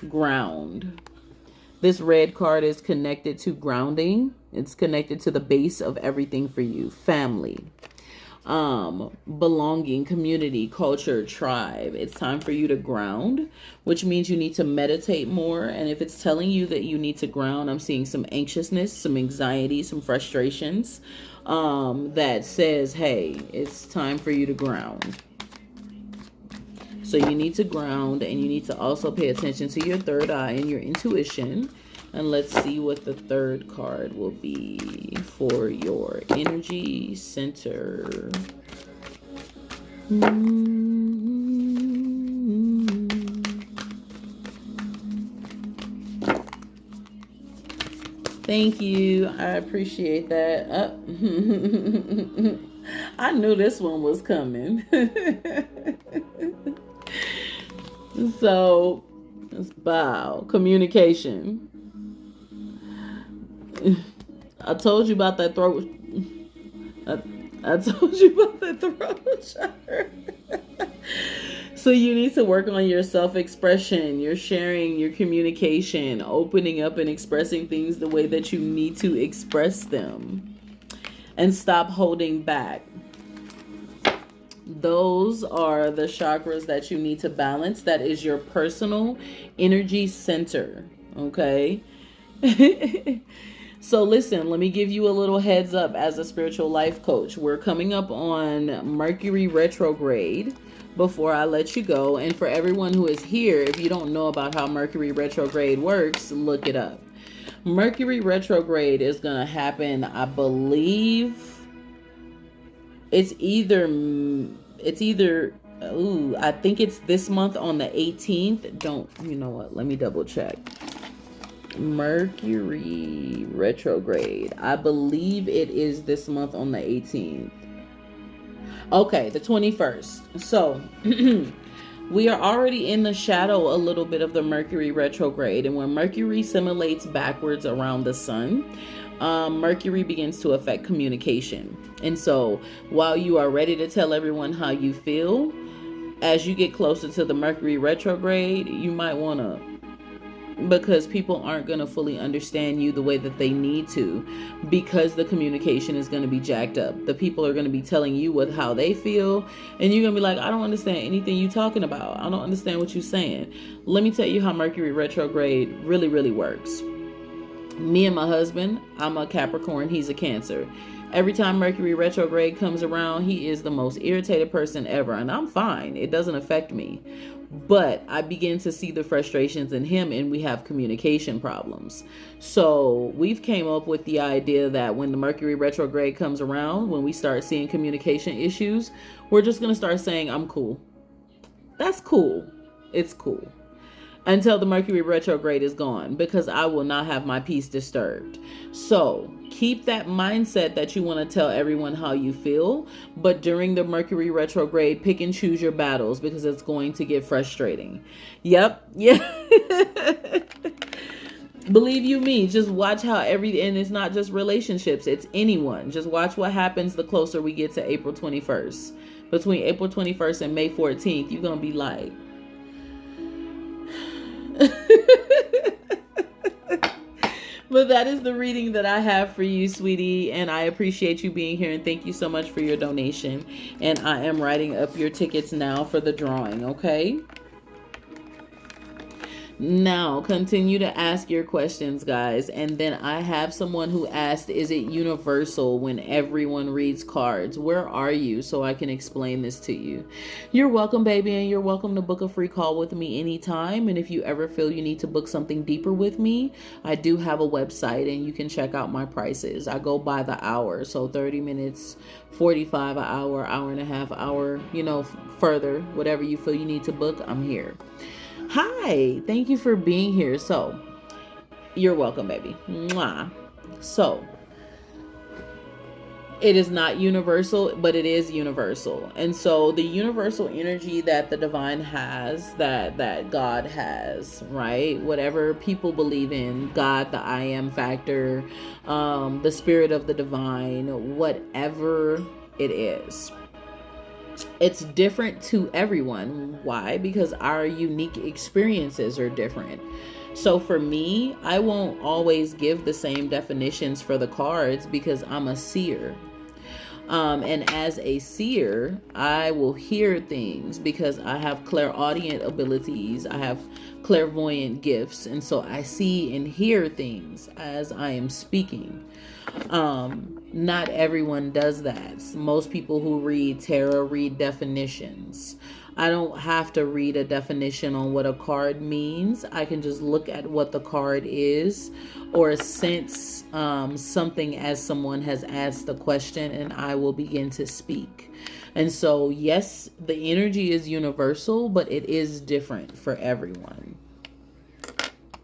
ground. This red card is connected to grounding. It's connected to the base of everything for you. Family. belonging, community, culture, tribe. It's time for you to ground, which means you need to meditate more. And if it's telling you that you need to ground, I'm seeing some anxiousness, some anxiety, some frustrations, that says, hey, it's time for you to ground. So you need to ground, and you need to also pay attention to your third eye and your intuition. And let's see what the third card will be for your energy center. Thank you. I appreciate that. I knew this one was coming. So, it's bow. Communication. I told you about that throat. I told you about that throat chakra. So you need to work on your self-expression, your sharing, your communication, opening up and expressing things the way that you need to express them. And stop holding back. Those are the chakras that you need to balance. That is your personal energy center. Okay? So listen, let me give you a little heads up as a spiritual life coach. We're coming up on Mercury retrograde before I let you go. And for everyone who is here, if you don't know about how Mercury retrograde works, look it up. Mercury retrograde is going to happen, I believe, I think it's this month on the 18th. You know what? Let me double check. Mercury retrograde. I believe it is this month on the 18th. Okay, the 21st. So, we are already in the shadow a little bit of the Mercury retrograde. And when Mercury simulates backwards around the sun, Mercury begins to affect communication. And so while you are ready to tell everyone how you feel, as you get closer to the Mercury retrograde, you might want to, because people aren't going to fully understand you the way that they need to, because the communication is going to be jacked up. The people are going to be telling you how they feel, and you're going to be like, I don't understand anything you talking about. I don't understand what you're saying. Let me tell you how Mercury retrograde really, really works. Me and my husband, I'm a Capricorn, he's a Cancer. Every time Mercury retrograde comes around, he is the most irritated person ever. And I'm fine. It doesn't affect me. But I begin to see the frustrations in him, and we have communication problems. So we've came up with the idea that when the Mercury retrograde comes around, when we start seeing communication issues, we're just going to start saying, I'm cool. That's cool. It's cool. Until the Mercury retrograde is gone, because I will not have my peace disturbed. So keep that mindset that you want to tell everyone how you feel, but during the Mercury retrograde, pick and choose your battles, because it's going to get frustrating. Yep. Yeah. Believe you me, just watch how and it's not just relationships, it's anyone. Just watch what happens the closer we get to April 21st. Between April 21st and May 14th, you're going to be like, but that is the reading that I have for you, sweetie, and I appreciate you being here, and thank you so much for your donation. And I am writing up your tickets now for the drawing, okay? Now, continue to ask your questions, guys. And then I have someone who asked, is it universal when everyone reads cards? Where are you so I can explain this to you? You're welcome, baby, and you're welcome to book a free call with me anytime. And if you ever feel you need to book something deeper with me, I do have a website, and you can check out my prices. I go by the hour, so 30 minutes, 45 an hour, hour and a half, hour, further, whatever you feel you need to book, I'm here. Hi, thank you for being here. So, you're welcome, baby. Mwah. So, it is not universal, but it is universal. And so, the universal energy that the divine has, that God has, right? Whatever people believe in, God, the I am factor, the spirit of the divine, whatever it is. It's different to everyone. Why? Because our unique experiences are different. So for me, I won't always give the same definitions for the cards because I'm a seer. And as a seer, I will hear things because I have clairaudient abilities. I have clairvoyant gifts. And so I see and hear things as I am speaking. Not everyone does that. Most people who read tarot read definitions. I don't have to read a definition on what a card means. I can just look at what the card is or sense something as someone has asked the question, and I will begin to speak. And so, yes, the energy is universal, but it is different for everyone.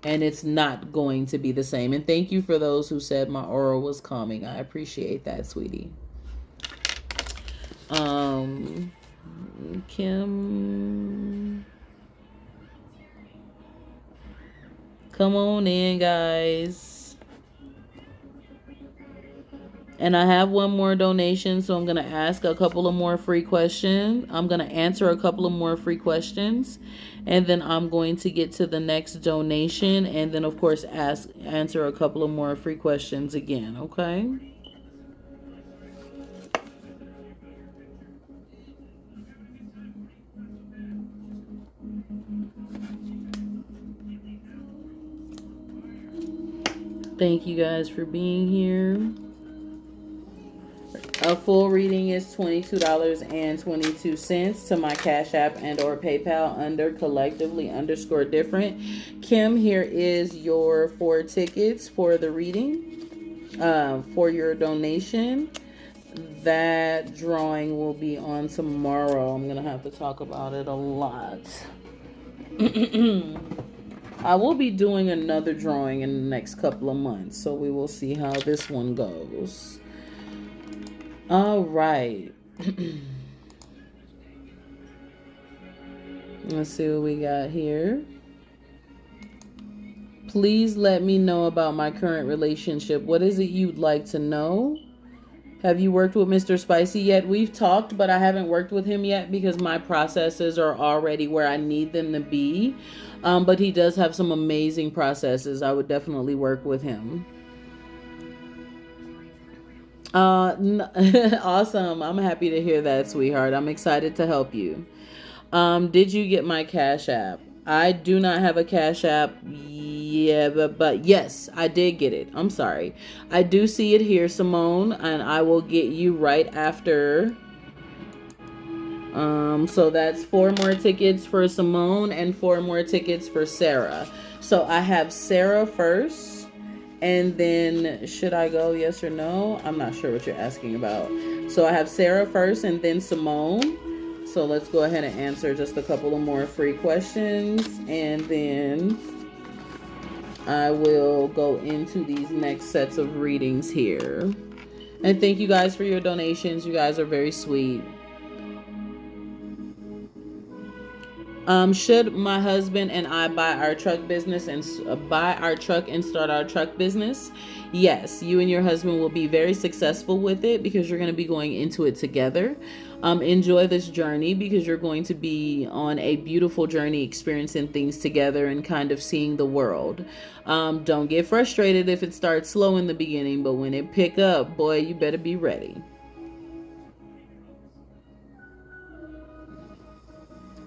And it's not going to be the same. And thank you for those who said my aura was calming. I appreciate that, sweetie. Kim, come on in, guys. And I have one more donation, so I'm going to ask a couple of more free questions. I'm going to answer a couple of more free questions, and then I'm going to get to the next donation, and then of course answer a couple of more free questions again, okay? Thank you guys for being here. A full reading is $22.22 to my Cash App and or PayPal under collectively_different. Kim, here is your 4 tickets for the reading, for your donation. That drawing will be on tomorrow. I'm going to have to talk about it a lot. I will be doing another drawing in the next couple of months, so we will see how this one goes. All right. Let's see what we got here. Please let me know about my current relationship. What is it you'd like to know? Have you worked with Mr. Spicy yet? We've talked, but I haven't worked with him yet because my processes are already where I need them to be. But he does have some amazing processes. I would definitely work with him. Awesome. I'm happy to hear that, sweetheart. I'm excited to help you. Did you get my Cash App? I do not have a Cash App. Yeah, but yes, I did get it. I'm sorry. I do see it here, Simone, and I will get you right after. So that's 4 more tickets for Simone and 4 more tickets for Sarah. So I have Sarah first. And then, should I go yes or no? I'm not sure what you're asking about. So I have Sarah first and then Simone. So let's go ahead and answer just a couple of more free questions. And then I will go into these next sets of readings here. And thank you guys for your donations. You guys are very sweet. Should my husband and I buy our truck business and buy our truck and start our truck business? Yes, you and your husband will be very successful with it because you're going to be going into it together. Enjoy this journey because you're going to be on a beautiful journey, experiencing things together and kind of seeing the world. Don't get frustrated if it starts slow in the beginning, but when it pick up, boy, you better be ready.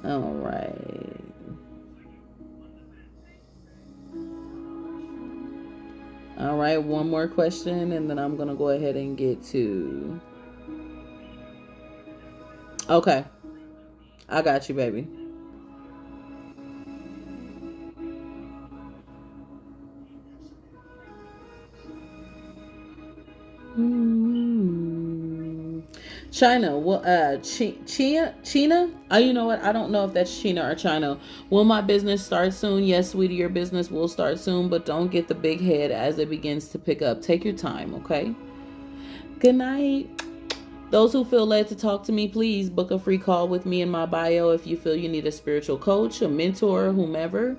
All right. All right, one more question, and then I'm going to go ahead and get to... Okay. I got you, baby. China, well, China. You know what? I don't know if that's China or China. Will my business start soon? Yes, sweetie, your business will start soon, but don't get the big head as it begins to pick up. Take your time, okay? Good night. Those who feel led to talk to me, please book a free call with me in my bio if you feel you need a spiritual coach, a mentor, whomever.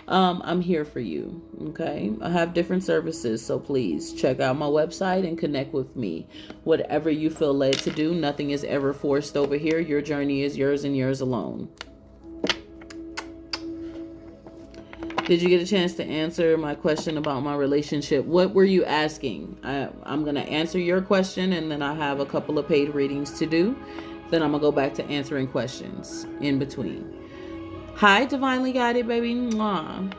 I'm here for you, okay? I have different services, so please check out my website and connect with me. Whatever you feel led to do, nothing is ever forced over here. Your journey is yours and yours alone. Did you get a chance to answer my question about my relationship? What were you asking? I'm going to answer your question, and then I have a couple of paid readings to do. Then I'm going to go back to answering questions in between. Hi, Divinely Guided, baby. Mwah.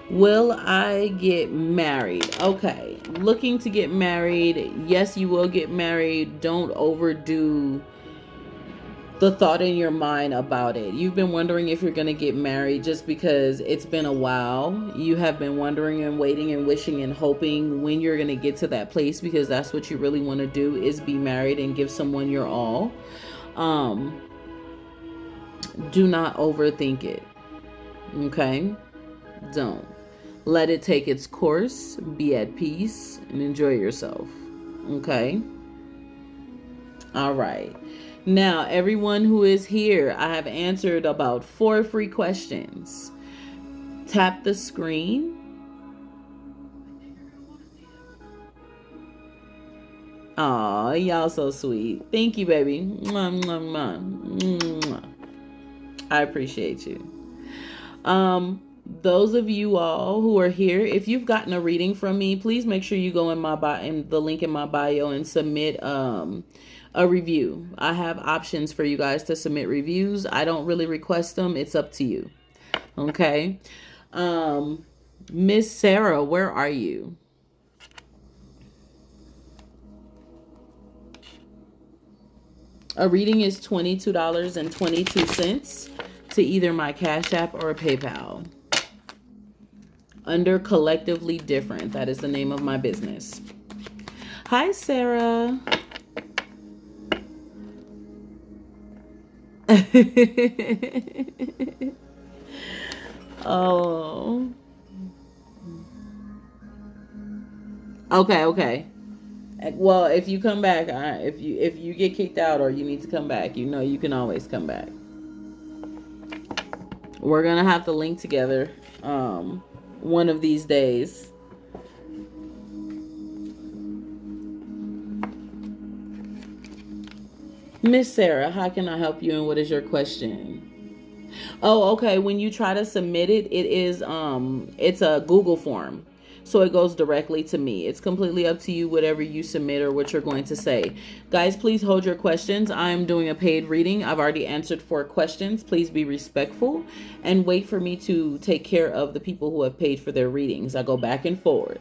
Will I get married? Okay. Looking to get married. Yes, you will get married. Don't overdo the thought in your mind about it. You've been wondering if you're going to get married just because it's been a while. You have been wondering and waiting and wishing and hoping when you're going to get to that place, because that's what you really want to do, is be married and give someone your all. Do not overthink it. Okay? Don't. Let it take its course. Be at peace and enjoy yourself. Okay? All right. Now, everyone who is here, I have answered about 4 free questions. Tap the screen. Aw, y'all so sweet. Thank you, baby. Mwah, mwah, mwah. I appreciate you. Those of you all who are here, if you've gotten a reading from me, please make sure you go in the link in my bio and submit a review. I have options for you guys to submit reviews. I don't really request them. It's up to you. Okay. Miss Sarah, where are you? A reading is $22.22 to either my Cash App or PayPal. Under Collectively Different. That is the name of my business. Hi, Sarah. Oh. Okay. Well, if you come back, if you get kicked out or you need to come back, you know you can always come back. We're gonna have to link together one of these days. Miss Sarah, how can I help you and what is your question? Oh, okay. When you try to submit it, it's a Google form. So it goes directly to me. It's completely up to you, whatever you submit or what you're going to say. Guys, please hold your questions. I'm doing a paid reading. I've already answered 4 questions. Please be respectful and wait for me to take care of the people who have paid for their readings. I go back and forward.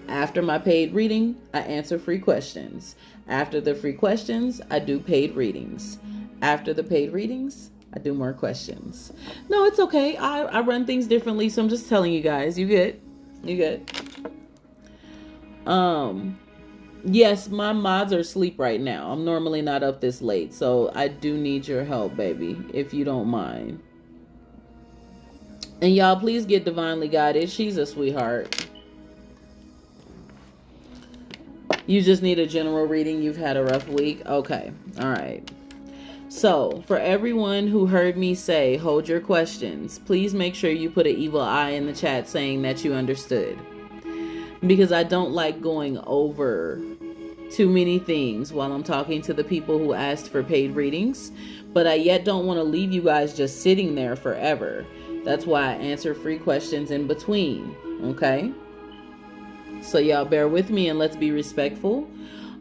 After my paid reading, I answer free questions. After the free questions, I do paid readings. After the paid readings, I do more questions. No, it's okay. I run things differently, so I'm just telling you guys. You good? You good? Yes, my mods are asleep right now. I'm normally not up this late, so I do need your help, baby, if you don't mind. And y'all, please get Divinely Guided. She's a sweetheart. You just need a general reading. You've had a rough week. Okay. All right. So, for everyone who heard me say, hold your questions, please make sure you put an evil eye in the chat saying that you understood. Because I don't like going over too many things while I'm talking to the people who asked for paid readings. But I yet don't want to leave you guys just sitting there forever. That's why I answer free questions in between. Okay? So y'all bear with me and let's be respectful.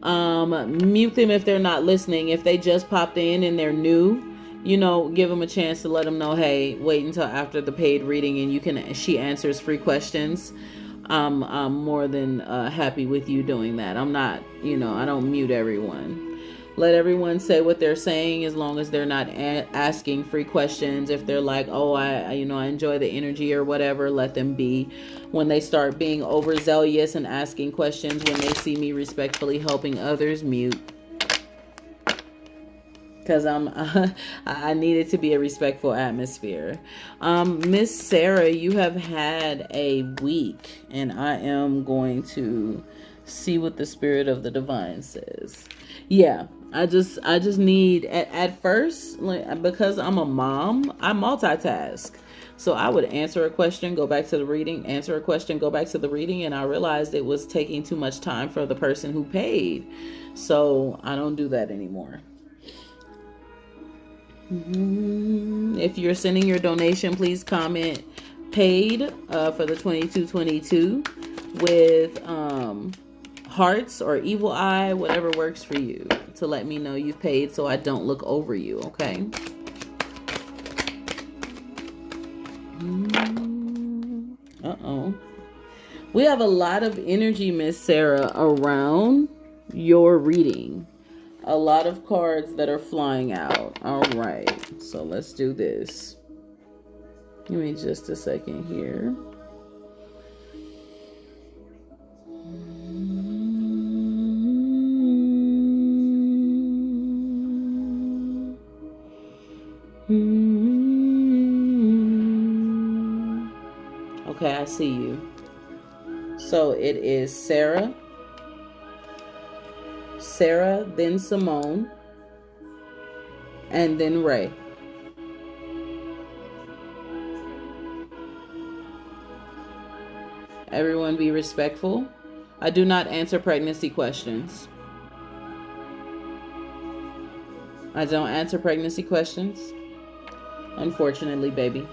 Mute them if they're not listening. If they just popped in and they're new, give them a chance to let them know, hey, wait until after the paid reading and she answers free questions. I'm more than happy with you doing that. I'm not, I don't mute everyone. Let everyone say what they're saying as long as they're not asking free questions. If they're like, oh, I enjoy the energy or whatever, let them be. When they start being overzealous and asking questions when they see me respectfully helping others, mute. Because I need it to be a respectful atmosphere. Miss Sarah, you have had a week, and I am going to see what the Spirit of the Divine says. Yeah, I just need at first, because I'm a mom, I multitask. So I would answer a question, go back to the reading, answer a question, go back to the reading, and I realized it was taking too much time for the person who paid. So I don't do that anymore. If you're sending your donation, please comment paid for the 2222 with hearts or evil eye, whatever works for you, to let me know you've paid so I don't look over you, okay? Uh-oh. We have a lot of energy, Miss Sarah, around your reading. A lot of cards that are flying out. All right, so let's do this. Give me just a second here. Okay, I see you. So it is Sarah, then Simone, and then Ray. Everyone be respectful. I do not answer pregnancy questions. I don't answer pregnancy questions. Unfortunately, baby.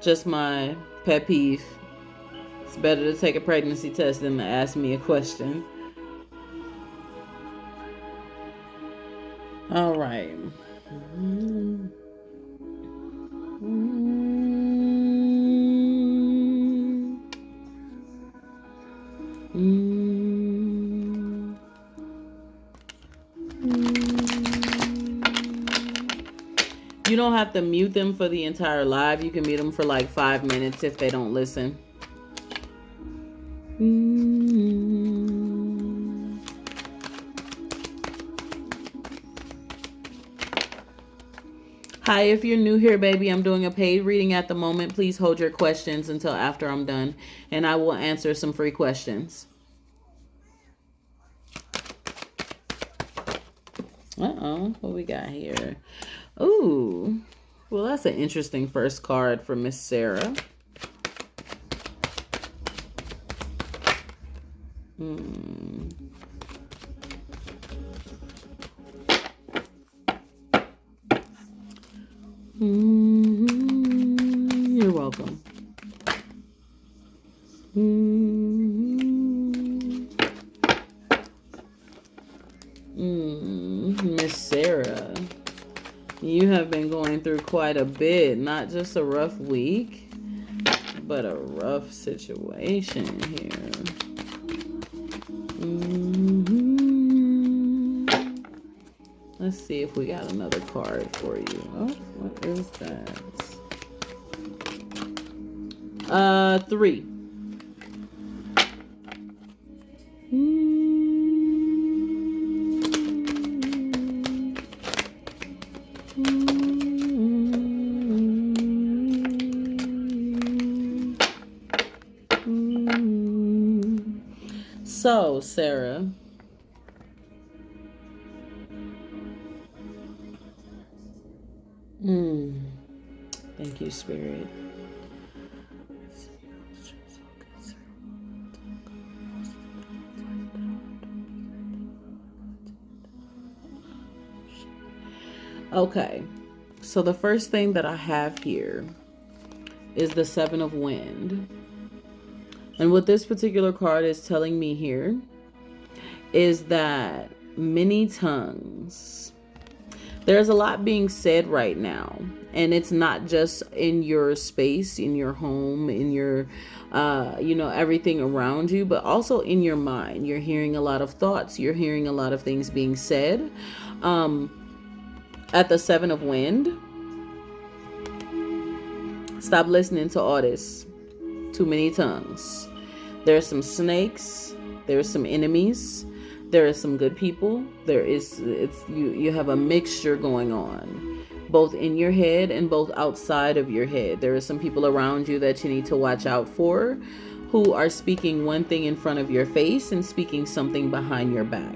Just my pet peeve. It's better to take a pregnancy test than to ask me a question. All right. You don't have to mute them for the entire live. You can mute them for like 5 minutes if they don't listen. Hi, if you're new here, baby, I'm doing a paid reading at the moment. Please hold your questions until after I'm done, and I will answer some free questions. Uh-oh, what we got here? Ooh, well, that's an interesting first card for Miss Sarah. You're welcome. Miss Sarah, you have been going through quite a bit. Not just a rough week, but a rough situation here. Let's see if we got another card for you. Oh, what is that? 3. So, Sarah, thank you, Spirit. Okay, so the first thing that I have here is the 7 of Wind. And what this particular card is telling me here is that many tongues. There's a lot being said right now. And it's not just in your space, in your home, in your, everything around you, but also in your mind. You're hearing a lot of thoughts. You're hearing a lot of things being said. At the 7 of Wind, stop listening to all this. Too many tongues. There's some snakes. There's some enemies. There is some good people. You have a mixture going on, both in your head and both outside of your head. There are some people around you that you need to watch out for, who are speaking one thing in front of your face and speaking something behind your back.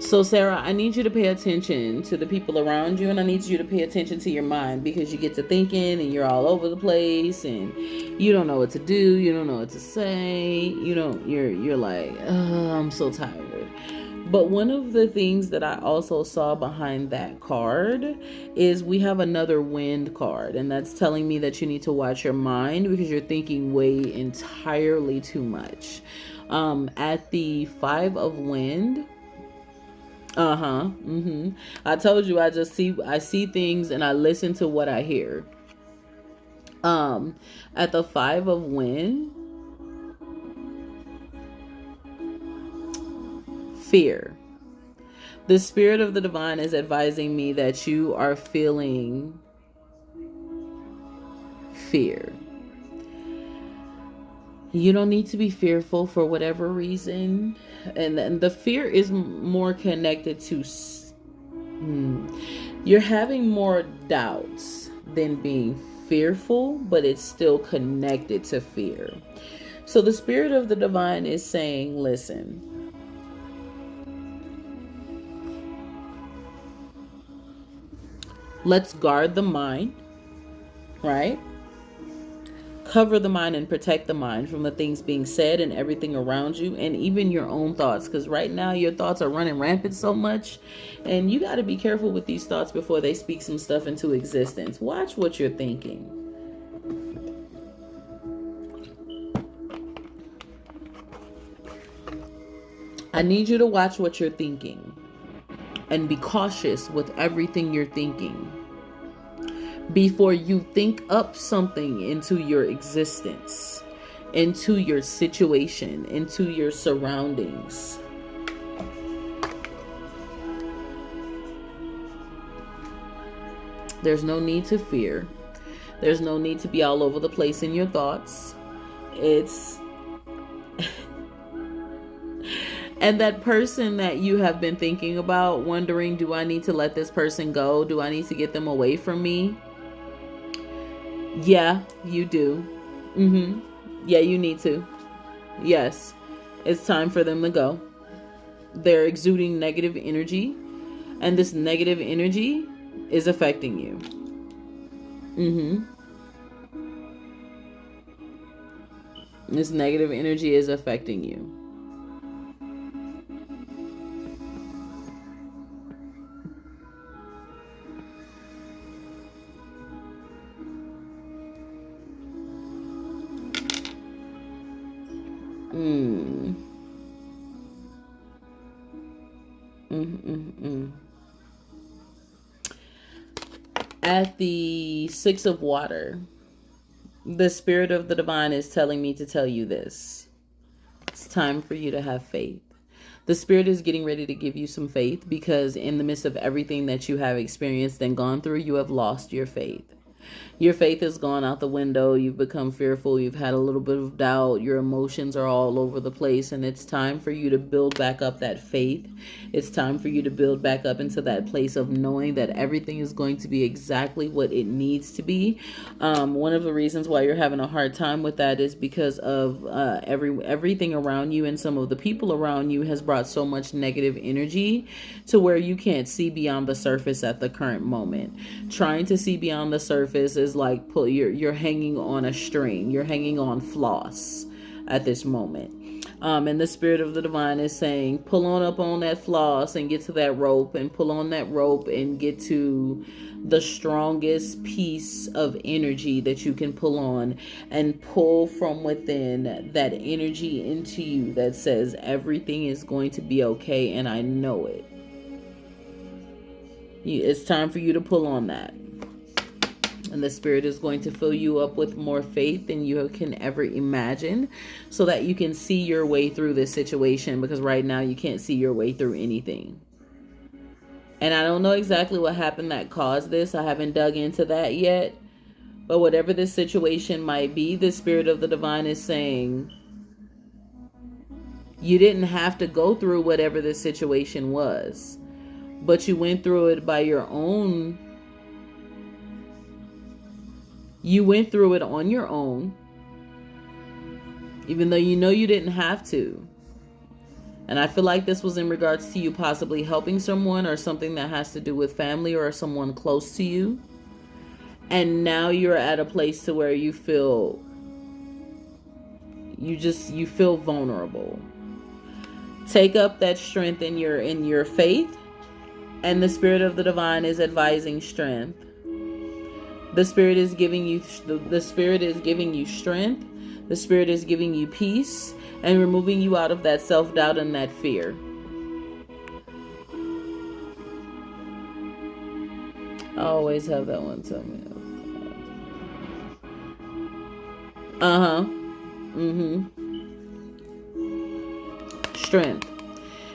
So, Sarah, I need you to pay attention to the people around you, and I need you to pay attention to your mind, because you get to thinking and you're all over the place and you don't know what to do. You don't know what to say. You're like, oh, I'm so tired. But one of the things that I also saw behind that card is we have another wind card, and that's telling me that you need to watch your mind because you're thinking way entirely too much. At the 5 of wind, I told you I see things and I listen to what I hear. At the 5 of wind, fear. The spirit of the divine is advising me that you are feeling fear. You don't need to be fearful for whatever reason. And then the fear is more connected to you're having more doubts than being fearful, but it's still connected to fear. So the spirit of the divine is saying, listen, let's guard the mind, right? Cover the mind and protect the mind from the things being said and everything around you, and even your own thoughts, because right now your thoughts are running rampant so much, and you got to be careful with these thoughts before they speak some stuff into existence. Watch what you're thinking. I need you to watch what you're thinking and be cautious with everything you're thinking before you think up something into your existence, into your situation, into your surroundings. There's no need to fear. There's no need to be all over the place in your thoughts. And that person that you have been thinking about, wondering, do I need to let this person go? Do I need to get them away from me? Yeah, you do. Yeah, you need to. Yes, it's time for them to go. They're exuding negative energy, and this negative energy is affecting you. This negative energy is affecting you. At the 6 of water, the spirit of the divine is telling me to tell you this. It's time for you to have faith. The spirit is getting ready to give you some faith because in the midst of everything that you have experienced and gone through, you have lost your faith. Your faith has gone out the window. You've become fearful. You've had a little bit of doubt. Your emotions are all over the place. And it's time for you to build back up that faith. It's time for you to build back up into that place of knowing that everything is going to be exactly what it needs to be. One of the reasons why you're having a hard time with that is because of everything around you and some of the people around you has brought so much negative energy to where you can't see beyond the surface at the current moment. Trying to see beyond the surface is like you're hanging on a string. You're hanging on floss at this moment. And the spirit of the divine is saying, pull on up on that floss and get to that rope, and pull on that rope and get to the strongest piece of energy that you can pull on, and pull from within that energy into you that says everything is going to be okay, and I know it. It's time for you to pull on that. And the spirit is going to fill you up with more faith than you can ever imagine so that you can see your way through this situation, because right now you can't see your way through anything. And I don't know exactly what happened that caused this. I haven't dug into that yet. But whatever this situation might be, the spirit of the divine is saying you didn't have to go through whatever this situation was, but you went through it by your own. You went through it on your own, even though you know you didn't have to. And I feel like this was in regards to you possibly helping someone, or something that has to do with family or someone close to you. And now you're at a place to where you feel vulnerable Take up that strength in your faith, and the Spirit of the Divine is advising strength. The Spirit is giving you the Spirit is giving you strength. The Spirit is giving you peace and removing you out of that self-doubt and that fear. I always have that one tell me. Strength.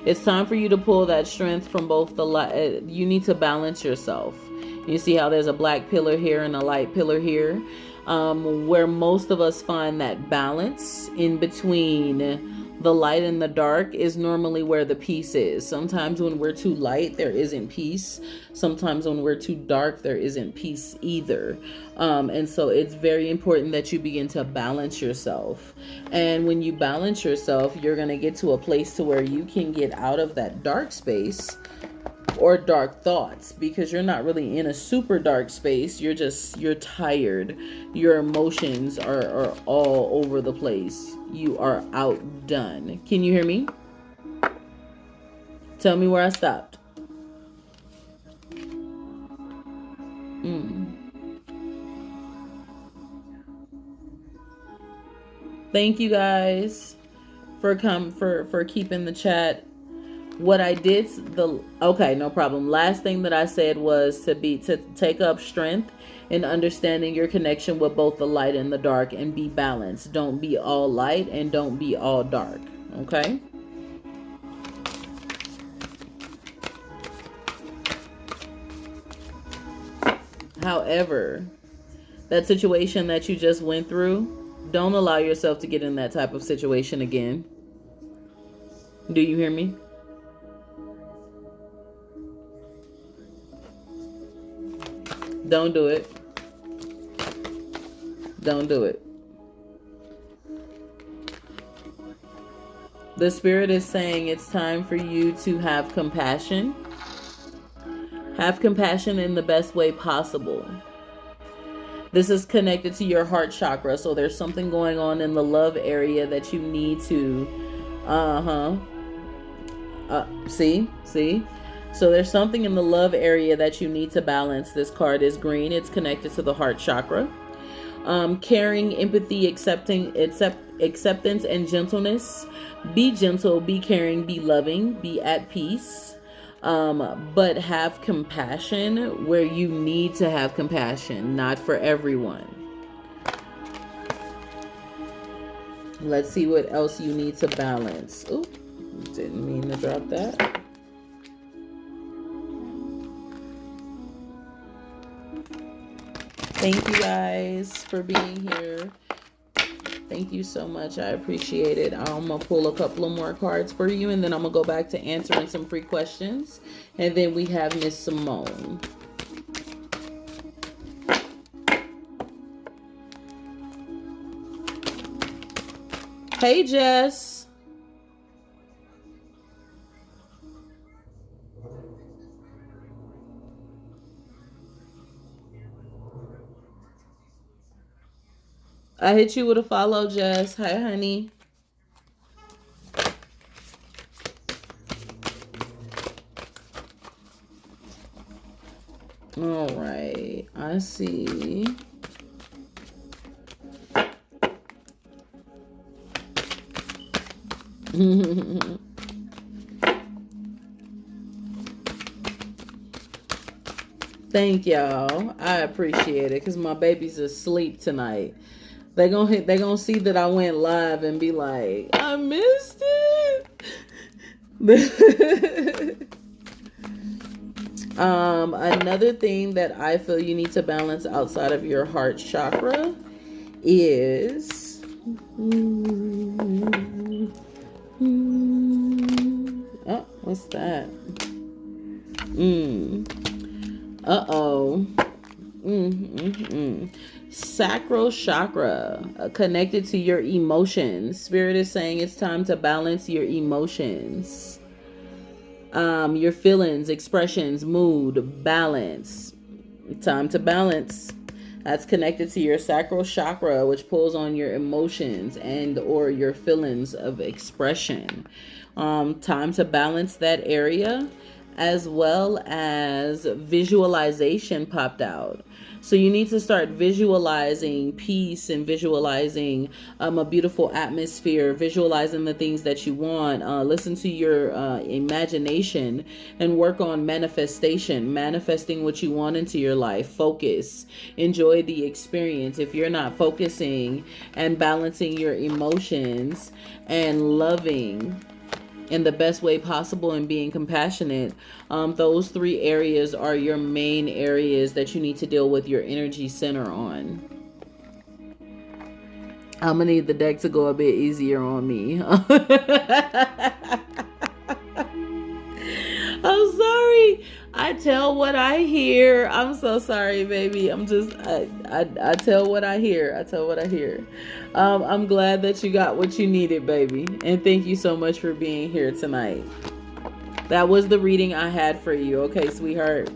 It's time for you to pull that strength from both the light. You need to balance yourself. You see how there's a black pillar here and a light pillar here, where most of us find that balance in between the light and the dark is normally where the peace is. Sometimes when we're too light, there isn't peace. Sometimes when we're too dark, there isn't peace either. And so it's very important that you begin to balance yourself. And when you balance yourself, you're going to get to a place to where you can get out of that dark space or dark thoughts, because you're not really in a super dark space. You're tired. Your emotions are all over the place. You are outdone. Can you hear me? Tell me where I stopped. Thank you guys for keeping the chat. What I did, okay, no problem. Last thing that I said was to take up strength in understanding your connection with both the light and the dark, and be balanced. Don't be all light and don't be all dark. Okay? However, that situation that you just went through, don't allow yourself to get in that type of situation again. Do you hear me? Don't do it. Don't do it. The Spirit is saying it's time for you to have compassion. Have compassion in the best way possible. This is connected to your heart chakra. So there's something going on in the love area that you need to, see? So there's something in the love area that you need to balance. This card is green. It's connected to the heart chakra. Caring, empathy, acceptance, and gentleness. Be gentle, be caring, be loving, be at peace. But have compassion where you need to have compassion, not for everyone. Let's see what else you need to balance. Oop, didn't mean to drop that. Thank you guys for being here. Thank you so much. I appreciate it. I'm going to pull a couple of more cards for you, and then I'm going to go back to answering some free questions. And then we have Miss Simone. Hey, Jess. I hit you with a follow, Jess. Hi, honey. All right. I see. Thank y'all. I appreciate it, because my baby's asleep tonight. They gonna see that I went live and be like, I missed it. Another thing that I feel you need to balance outside of your heart chakra is oh, what's that? Sacral chakra, connected to your emotions. Spirit is saying it's time to balance your emotions, your feelings, expressions, mood, balance. Time to balance. That's connected to your sacral chakra, which pulls on your emotions and or your feelings of expression. Time to balance that area, as well as visualization popped out. So you need to start visualizing peace and visualizing a beautiful atmosphere, visualizing the things that you want. Listen to your imagination and work on manifestation, manifesting what you want into your life. Focus, enjoy the experience. If you're not focusing and balancing your emotions and loving in the best way possible and being compassionate, those three areas are your main areas that you need to deal with your energy center on. I'm gonna need the deck to go a bit easier on me. I'm sorry. I tell what I hear. I'm so sorry, baby. I tell what I hear. I tell what I hear. I'm glad that you got what you needed, baby. And thank you so much for being here tonight. That was the reading I had for you. Okay, sweetheart.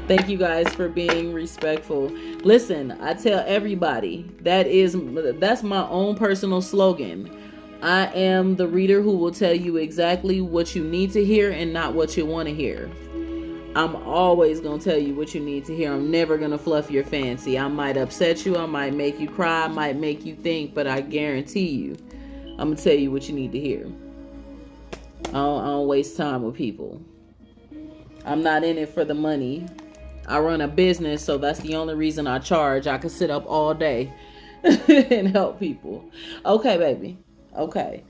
Thank you guys for being respectful. Listen, I tell everybody that's my own personal slogan. I am the reader who will tell you exactly what you need to hear and not what you want to hear. I'm always going to tell you what you need to hear. I'm never going to fluff your fancy. I might upset you. I might make you cry. I might make you think, but I guarantee you, I'm going to tell you what you need to hear. I don't waste time with people. I'm not in it for the money. I run a business, so that's the only reason I charge. I could sit up all day and help people. Okay, baby. Okay.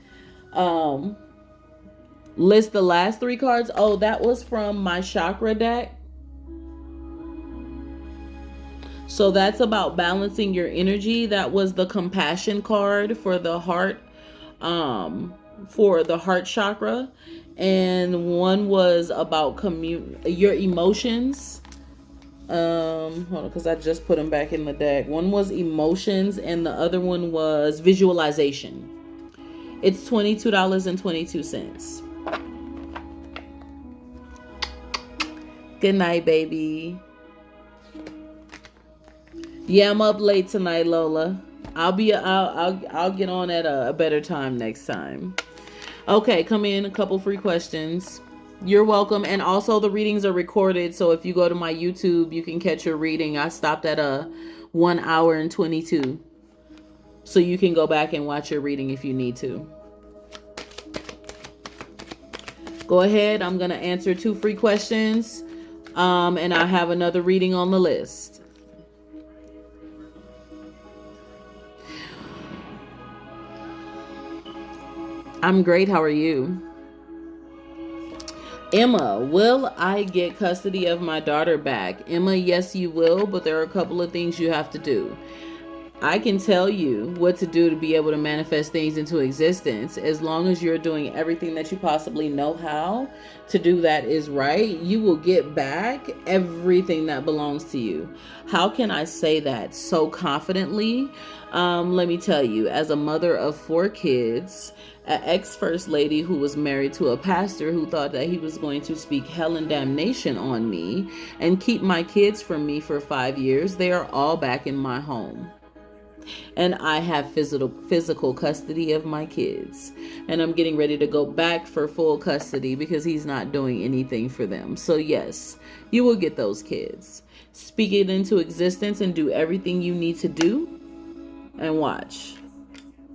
List the last three cards. Oh, that was from my chakra deck. So that's about balancing your energy. That was the compassion card for the heart, for the heart chakra. And one was about your emotions. Hold on, because I just put them back in the deck. One was emotions and the other one was visualization. It's $22.22. Good night, baby. Yeah, I'm up late tonight, Lola. I'll get on at a better time next time. Okay, come in, a couple free questions. You're welcome. And also the readings are recorded, so if you go to my YouTube, you can catch your reading. I stopped at 1 hour and 22. So you can go back and watch your reading if you need to. Go ahead. I'm going to answer 2 free questions. And I have another reading on the list. I'm great. How are you? Emma, will I get custody of my daughter back? Emma, yes, you will, but there are a couple of things you have to do. I can tell you what to do to be able to manifest things into existence. As long as you're doing everything that you possibly know how to do that is right, you will get back everything that belongs to you. How can I say that so confidently? Let me tell you, as a mother of 4 kids, an ex-first lady who was married to a pastor who thought that he was going to speak hell and damnation on me and keep my kids from me for 5 years, they are all back in my home. And I have physical custody of my kids. And I'm getting ready to go back for full custody because he's not doing anything for them. So yes, you will get those kids. Speak it into existence and do everything you need to do. And watch.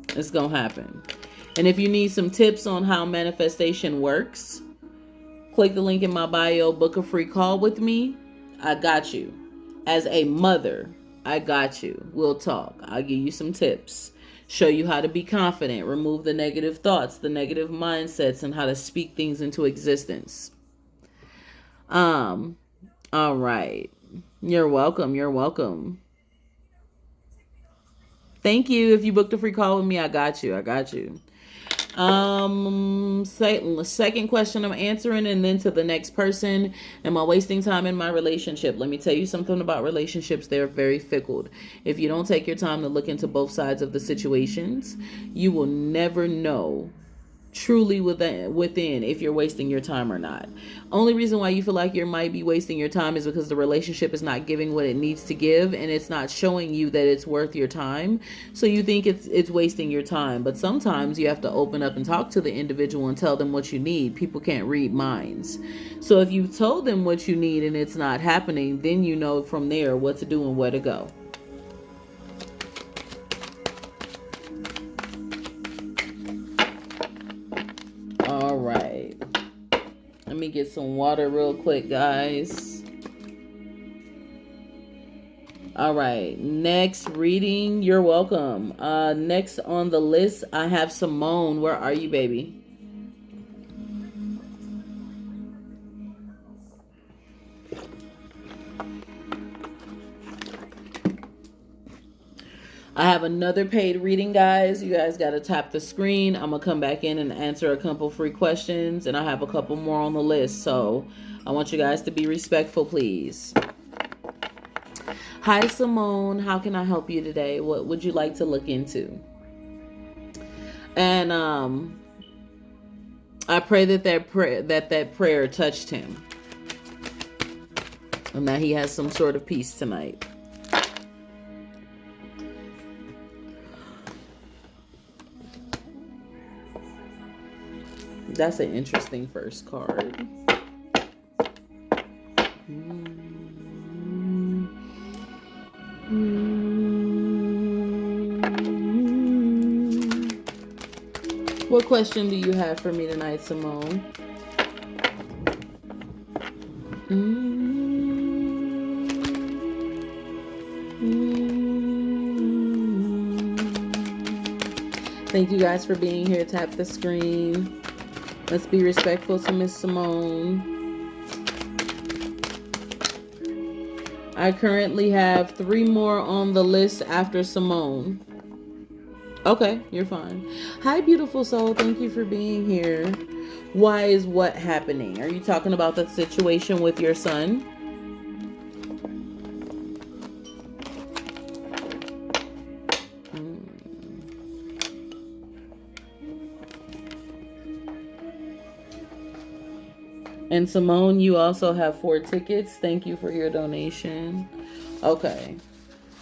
It's going to happen. And if you need some tips on how manifestation works, click the link in my bio, book a free call with me. I got you. As a mother, I got you. We'll talk. I'll give you some tips. Show you how to be confident. Remove the negative thoughts, the negative mindsets, and how to speak things into existence. All right. You're welcome. You're welcome. Thank you. If you booked a free call with me, I got you. I got you. Second question I'm answering, and then to the next person. Am I wasting time in my relationship? Let me tell you something about relationships. They're very fickle. If you don't take your time to look into both sides of the situations, you will never know truly within if you're wasting your time or not. Only reason why you feel like you might be wasting your time is because the relationship is not giving what it needs to give, and it's not showing you that it's worth your time. So you think it's wasting your time. But sometimes you have to open up and talk to the individual and tell them what you need. People can't read minds. So if you've told them what you need and it's not happening, then you know from there what to do and where to go. All right. Let me get some water real quick, guys. All right. Next reading. You're welcome. Next on the list, I have Simone. Where are you, baby? I have another paid reading, guys. You guys got to tap the screen. I'm going to come back in and answer a couple free questions, and I have a couple more on the list. So I want you guys to be respectful, please. Hi, Simone. How can I help you today? What would you like to look into? And I pray that prayer touched him, and that he has some sort of peace tonight. That's an interesting first card. What question do you have for me tonight, Simone? Thank you guys for being here. Tap the screen. Let's be respectful to Miss Simone. I currently have 3 more on the list after Simone. Okay, you're fine. Hi, beautiful soul. Thank you for being here. Why is what happening? Are you talking about the situation with your son? And Simone, you also have 4 tickets. Thank you for your donation. Okay.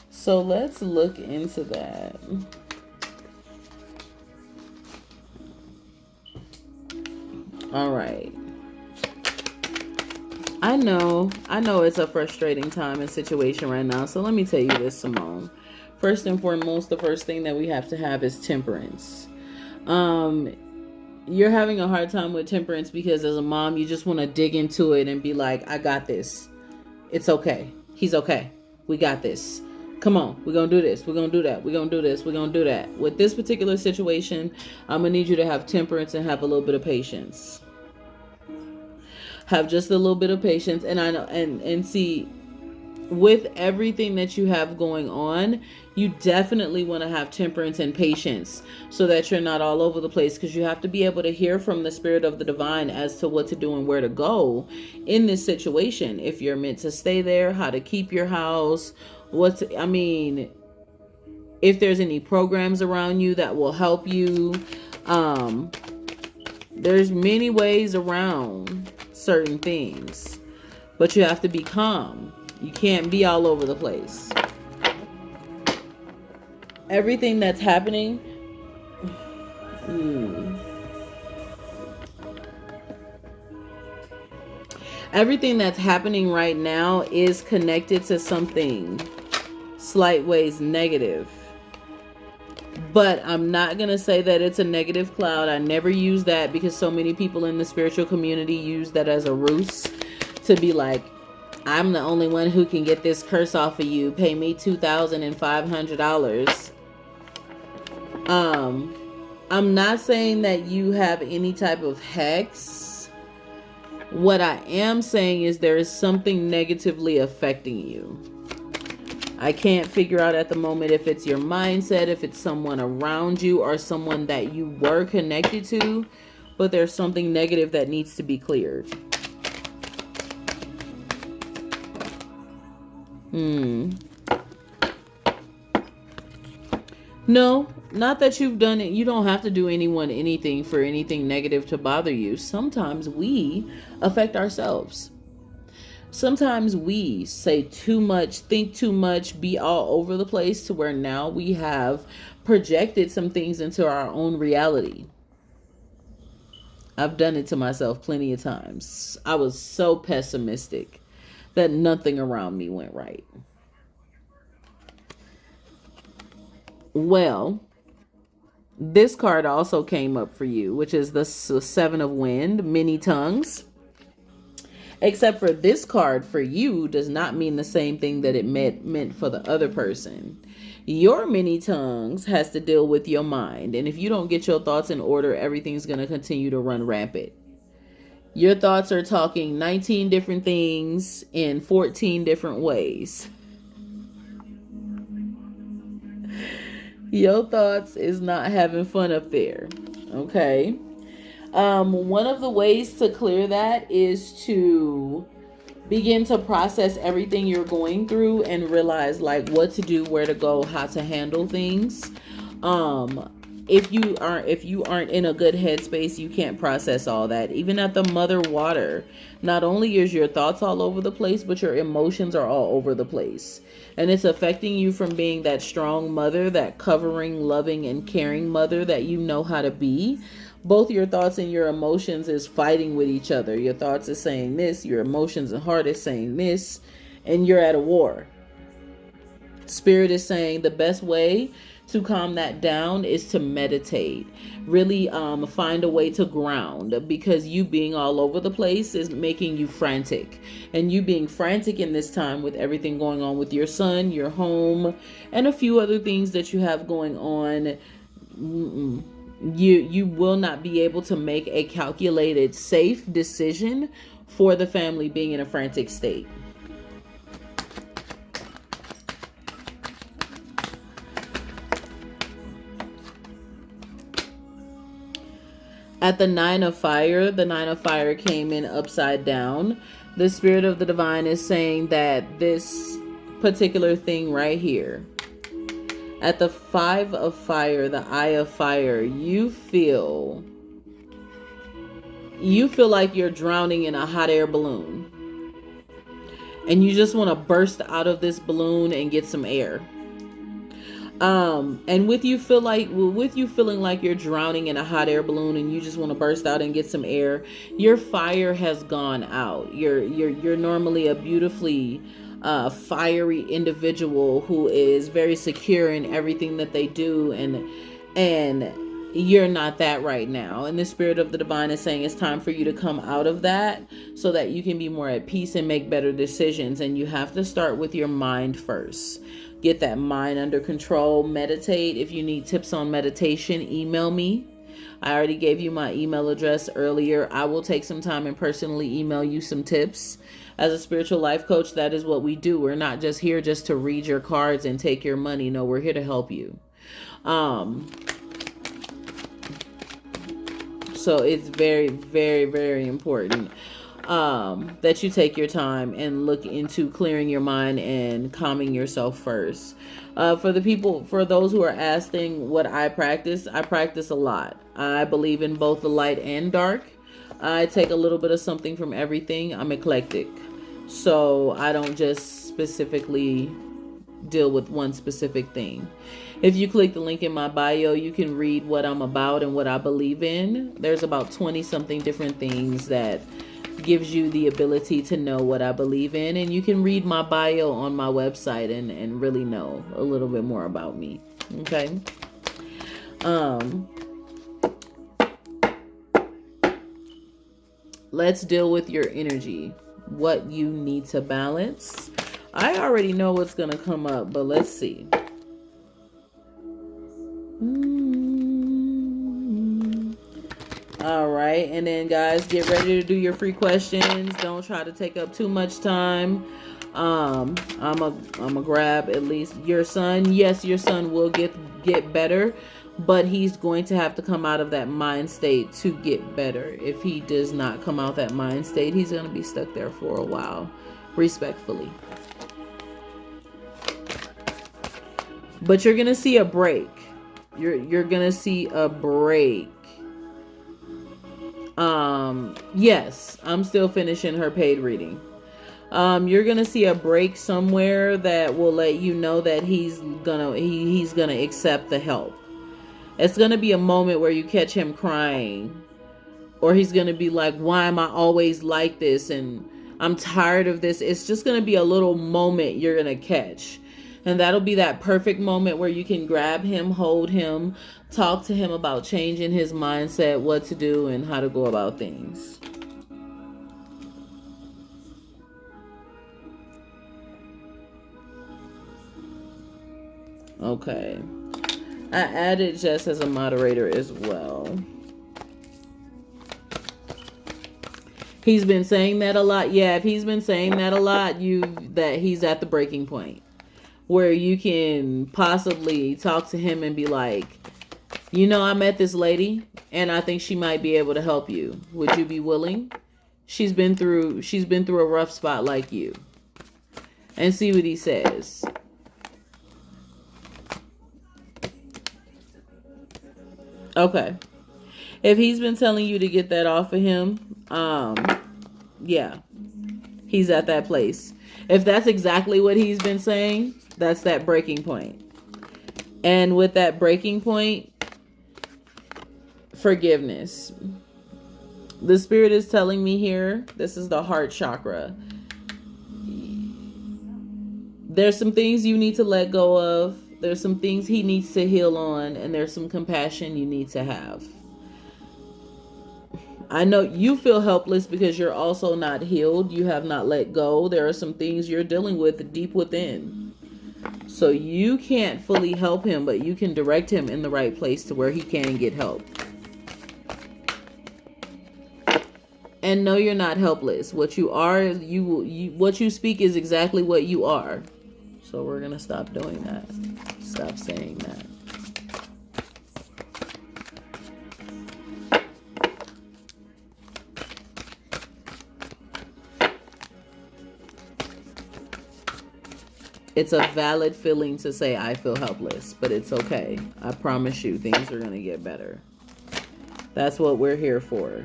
So let's look into that. All right. I know it's a frustrating time and situation right now. So let me tell you this, Simone. First and foremost, the first thing that we have to have is temperance. You're having a hard time with temperance because as a mom, you just want to dig into it and be like, I got this. It's okay. He's okay. We got this. Come on. We're going to do this. We're going to do that. We're going to do this. We're going to do that. With this particular situation, I'm going to need you to have temperance and have a little bit of patience. Have just a little bit of patience. And I know, and see, with everything that you have going on, you definitely want to have temperance and patience so that you're not all over the place, because you have to be able to hear from the spirit of the divine as to what to do and where to go in this situation. If you're meant to stay there, how to keep your house, if there's any programs around you that will help you. There's many ways around certain things, but you have to be calm. You can't be all over the place. Everything that's happening, everything that's happening right now is connected to something slight ways negative. But I'm not going to say that it's a negative cloud. I never use that because so many people in the spiritual community use that as a ruse to be like, I'm the only one who can get this curse off of you. Pay me $2,500. I'm not saying that you have any type of hex. What I am saying is there is something negatively affecting you. I can't figure out at the moment if it's your mindset, if it's someone around you, or someone that you were connected to, but there's something negative that needs to be cleared. No, not that you've done it, you don't have to do anyone anything for anything negative to bother you. Sometimes we affect ourselves. Sometimes we say too much, think too much, be all over the place to where now we have projected some things into our own reality. I've done it to myself plenty of times. I was so pessimistic that nothing around me went right. Well, this card also came up for you, which is the Seven of Wind, many tongues. Except for this card for you does not mean the same thing that it meant for the other person. Your many tongues has to deal with your mind. And if you don't get your thoughts in order, everything's going to continue to run rampant. Your thoughts are talking 19 different things in 14 different ways. Your thoughts is not having fun up there. Okay. One of the ways to clear that is to begin to process everything you're going through and realize like what to do, where to go, how to handle things. If you aren't in a good headspace, you can't process all that. Even at the mother water, not only is your thoughts all over the place, but your emotions are all over the place. And it's affecting you from being that strong mother, that covering, loving, and caring mother that you know how to be. Both your thoughts and your emotions is fighting with each other. Your thoughts is saying this, your emotions and heart is saying this, and you're at a war. Spirit is saying the best way to calm that down is to meditate. Really find a way to ground, because you being all over the place is making you frantic. And you being frantic in this time with everything going on with your son, your home, and a few other things that you have going on, you will not be able to make a calculated, safe decision for the family being in a frantic state. At the Nine of Fire came in upside down. The Spirit of the Divine is saying that this particular thing right here, at the Five of Fire, the Eye of Fire, you feel like you're drowning in a hot air balloon. And you just want to burst out of this balloon and get some air. And with you feeling like you're drowning in a hot air balloon and you just want to burst out and get some air, your fire has gone out. You're normally a beautifully fiery individual who is very secure in everything that they do, and you're not that right now. And the Spirit of the Divine is saying it's time for you to come out of that so that you can be more at peace and make better decisions. And you have to start with your mind first. Get that mind under control. Meditate. If you need tips on meditation, email me. I already gave you my email address earlier. I will take some time and personally email you some tips. As a spiritual life coach, that is what we do. We're not just here just to read your cards and take your money. No, we're here to help you. So it's very, very, very important that you take your time and look into clearing your mind and calming yourself first. For those who are asking what I practice a lot. I believe in both the light and dark. I take a little bit of something from everything. I'm eclectic. So I don't just specifically deal with one specific thing. If you click the link in my bio, you can read what I'm about and what I believe in. There's about 20 something different things that gives you the ability to know what I believe in. And you can read my bio on my website and really know a little bit more about me. Okay. Let's deal with your energy. What you need to balance. I already know what's going to come up, but let's see. All right. And then guys, get ready to do your free questions. Don't try to take up too much time. I'm a grab at least your son. Yes, your son will get better, but he's going to have to come out of that mind state to get better. If he does not come out that mind state, he's going to be stuck there for a while, respectfully. But you're going to see a break. You're gonna see a break. Yes, I'm still finishing her paid reading. You're gonna see a break somewhere that will let you know that he's gonna accept the help. It's gonna be a moment where you catch him crying, or he's gonna be like, "Why am I always like this?" And I'm tired of this. It's just gonna be a little moment you're gonna catch. And that'll be that perfect moment where you can grab him, hold him, talk to him about changing his mindset, what to do, and how to go about things. Okay. I added Jess as a moderator as well. He's been saying that a lot. Yeah, if he's been saying that a lot, that he's at the breaking point where you can possibly talk to him and be like, I met this lady and I think she might be able to help you. Would you be willing? She's been through a rough spot like you. And see what he says. Okay. If he's been telling you to get that off of him, yeah, he's at that place. If that's exactly what he's been saying, that's that breaking point. And with that breaking point, forgiveness. The spirit is telling me here, this is the heart chakra. There's some things you need to let go of. There's some things he needs to heal on, and there's some compassion you need to have. I know you feel helpless because you're also not healed. You have not let go. There are some things you're dealing with deep within. So you can't fully help him, but you can direct him in the right place to where he can get help. And no, you're not helpless. What you are, what you speak is exactly what you are. So we're going to stop doing that. Stop saying that. It's a valid feeling to say, I feel helpless, but it's okay. I promise you, things are going to get better. That's what we're here for.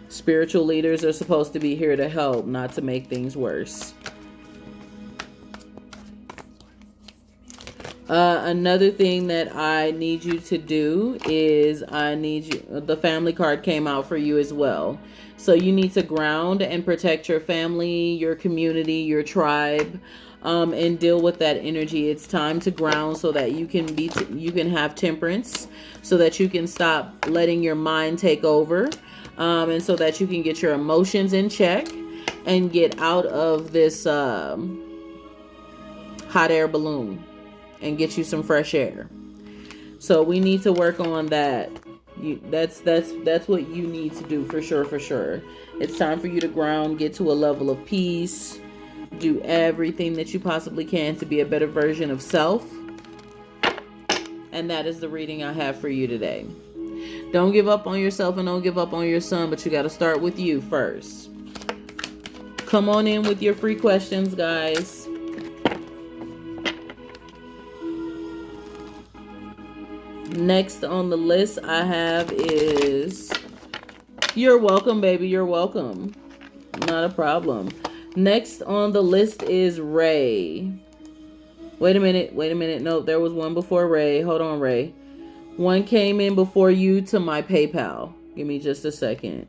Spiritual leaders are supposed to be here to help, not to make things worse. Another thing that I need you to do is the family card came out for you as well. So you need to ground and protect your family, your community, your tribe, and deal with that energy. It's time to ground so that you can have temperance, so that you can stop letting your mind take over, and so that you can get your emotions in check and get out of this hot air balloon and get you some fresh air. So we need to work on that. That's what you need to do for sure. It's time for you to ground, get to a level of peace, do everything that you possibly can to be a better version of self. And that is the reading I have for you today. Don't give up on yourself and don't give up on your son, but you got to start with you first. Come on in with your free questions, guys. Next on the list I have is, you're welcome, baby. You're welcome. Not a problem. Next on the list is Ray. Wait a minute. No, there was one before Ray. Hold on, Ray. One came in before you to my PayPal. Give me just a second.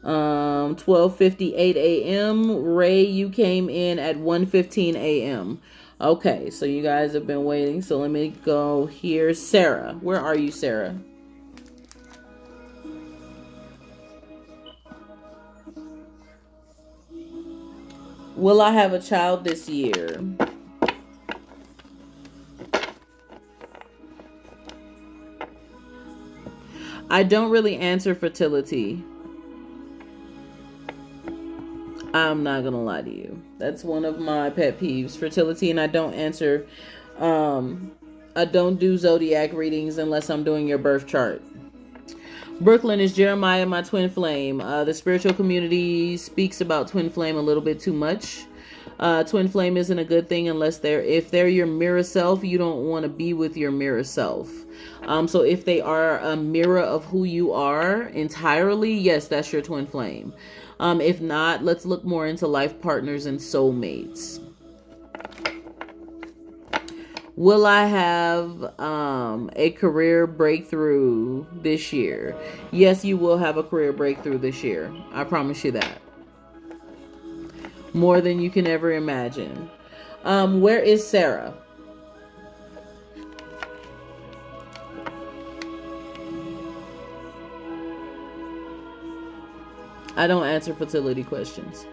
12:58 a.m. Ray, you came in at 1:15 a.m. Okay, so you guys have been waiting. So let me go here. Sarah, where are you, Sarah? Will I have a child this year? I don't really answer fertility. I'm not gonna lie to you. That's one of my pet peeves, fertility, and I don't answer. I don't do zodiac readings unless I'm doing your birth chart. Brooklyn, is Jeremiah my twin flame? The spiritual community speaks about twin flame a little bit too much. Twin flame isn't a good thing unless if they're your mirror self, you don't want to be with your mirror self. So if they are a mirror of who you are entirely, yes, that's your twin flame. If not, let's look more into life partners and soulmates. Will I have a career breakthrough this year? Yes, you will have a career breakthrough this year. I promise you that. More than you can ever imagine. Where is Sarah? I don't answer fertility questions.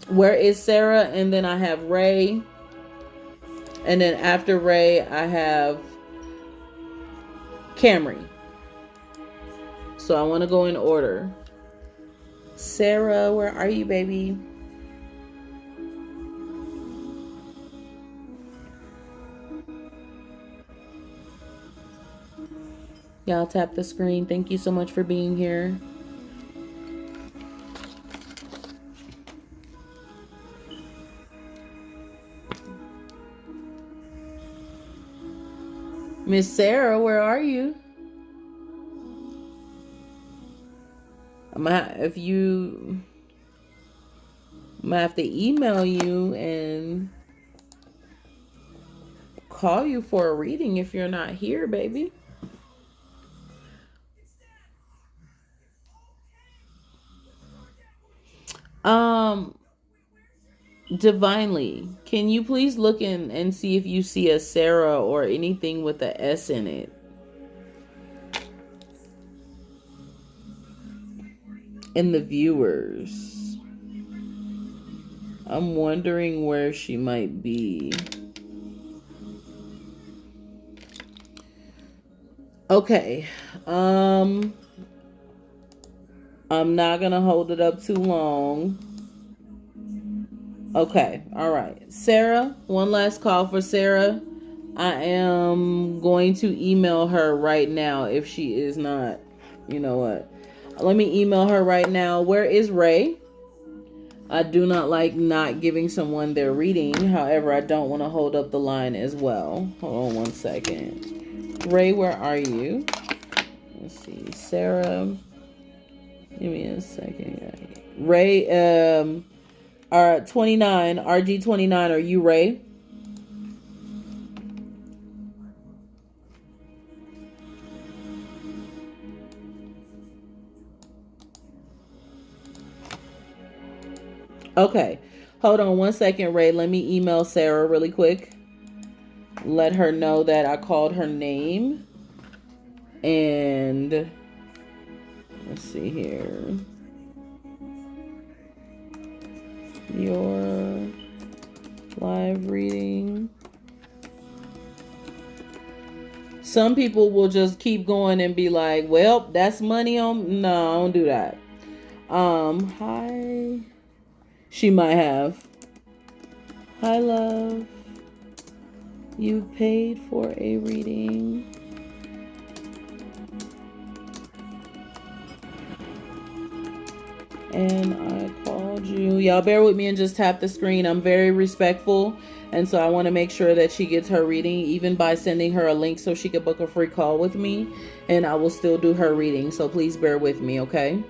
Where is Sarah? And then I have Ray. And then after Ray, I have Camry. So I want to go in order. Sarah, where are you, baby? Y'all tap the screen. Thank you so much for being here. Miss Sarah, where are you? I'm gonna have to email you and call you for a reading if you're not here, baby. Divinely, can you please look in and see if you see a Sarah or anything with a S in it? In the viewers. I'm wondering where she might be. Okay. I'm not gonna hold it up too long. Okay, all right. Sarah, one last call for Sarah. I am going to email her right now if she is not. You know what? Let me email her right now. Where is Ray? I do not like not giving someone their reading. However, I don't want to hold up the line as well. Hold on one second. Ray, where are you? Let's see. Sarah. Give me a second. Ray, 29, RG29, are you Ray? Okay. Hold on one second, Ray. Let me email Sarah really quick. Let her know that I called her name. And let's see here. Your live reading. Some people will just keep going and be like, well, that's money on. No, I don't do that. Hi. She might have. Hi, love. You paid for a reading. And I called you. Y'all bear with me and just tap the screen. I'm very respectful. And so I want to make sure that she gets her reading, even by sending her a link so she could book a free call with me. And I will still do her reading. So please bear with me, okay?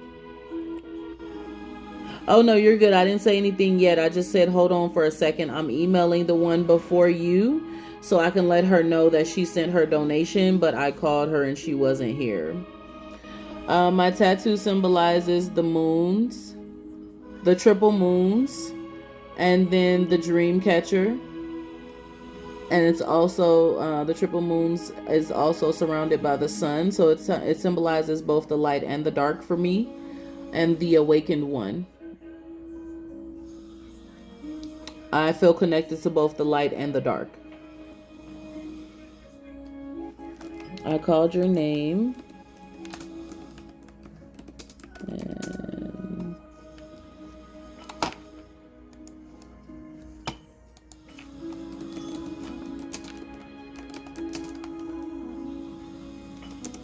Oh, no, you're good. I didn't say anything yet. I just said, hold on for a second. I'm emailing the one before you so I can let her know that she sent her donation, but I called her and she wasn't here. My tattoo symbolizes the moons, the triple moons, and then the dream catcher. And it's also, the triple moons is also surrounded by the sun. So it symbolizes both the light and the dark for me, and the awakened one. I feel connected to both the light and the dark. I called your name. And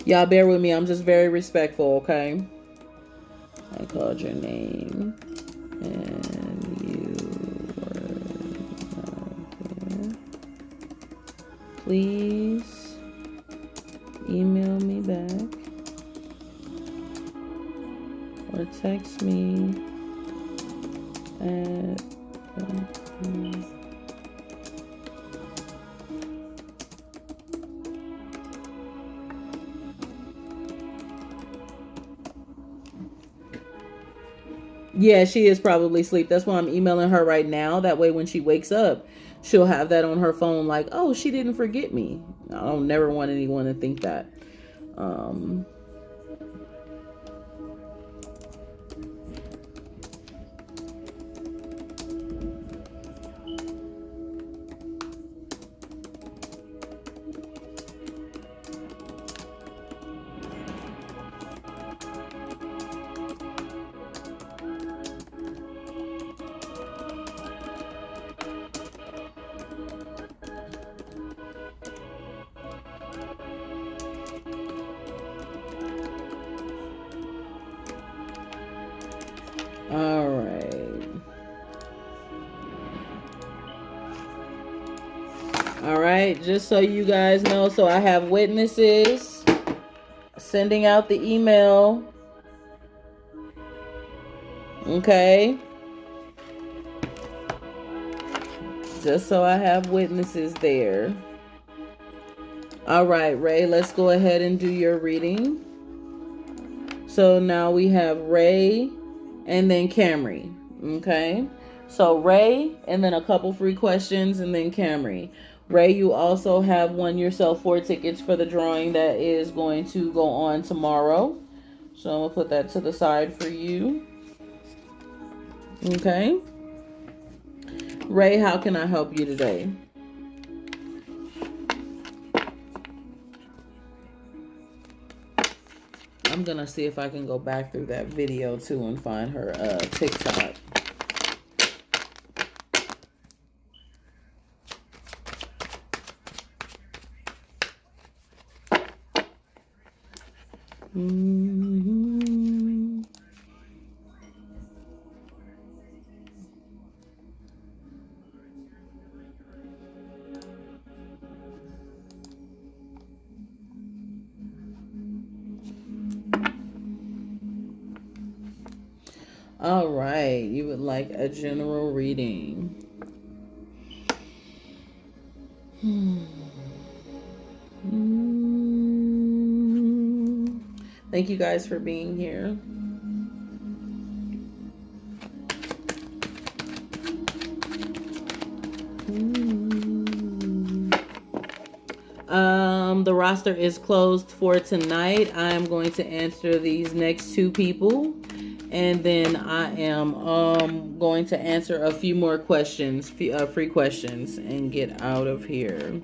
Y'all bear with me. I'm just very respectful, okay? I called your name and you were not there. Please email me back or text me at yeah, she is probably asleep. That's why I'm emailing her right now. That way when she wakes up, she'll have that on her phone like, oh, she didn't forget me. I don't never want anyone to think that. All right. All right, just so you guys know, so I have witnesses sending out the email. Okay. Just so I have witnesses there. All right, Ray, let's go ahead and do your reading. So now we have Ray and then Camry. Okay. So Ray and then a couple free questions and then Camry. Ray, you also have won yourself 4 tickets for the drawing that is going to go on tomorrow. So I'm going to put that to the side for you. Okay. Ray, how can I help you today? I'm going to see if I can go back through that video too and find her TikTok. Mm-hmm. All right, you would like a general reading. Thank you guys for being here. The roster is closed for tonight. I'm going to answer these next 2 people, and then I am going to answer a few more questions, free questions, and get out of here.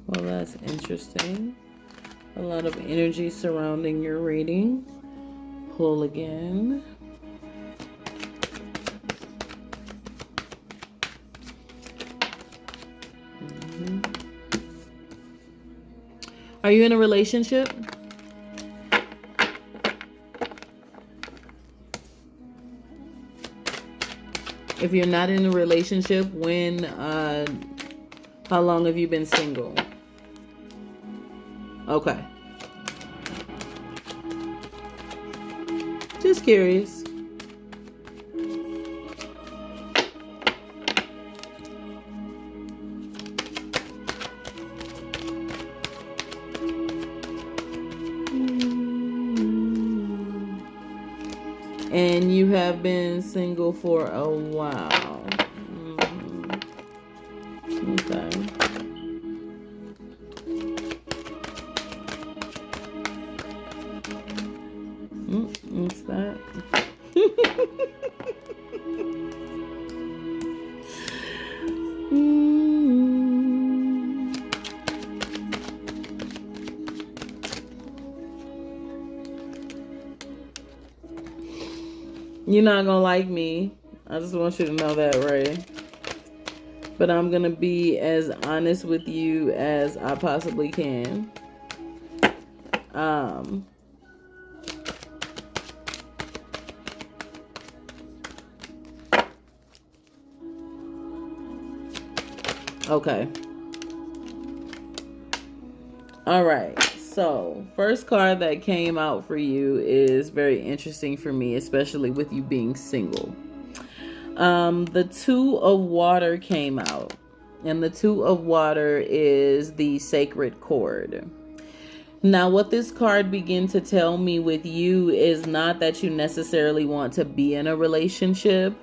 Well, that's interesting. A lot of energy surrounding your reading. Pull again. Are you in a relationship? If you're not in a relationship, how long have you been single? Okay. Just curious. And you have been single for a while. Okay. You're not gonna like me. I just want you to know that, Ray. But I'm gonna be as honest with you as I possibly can. Okay. All right. So, first card that came out for you is very interesting for me, especially with you being single. The Two of Water came out, and the Two of Water is the sacred cord. Now, what this card begins to tell me with you is not that you necessarily want to be in a relationship.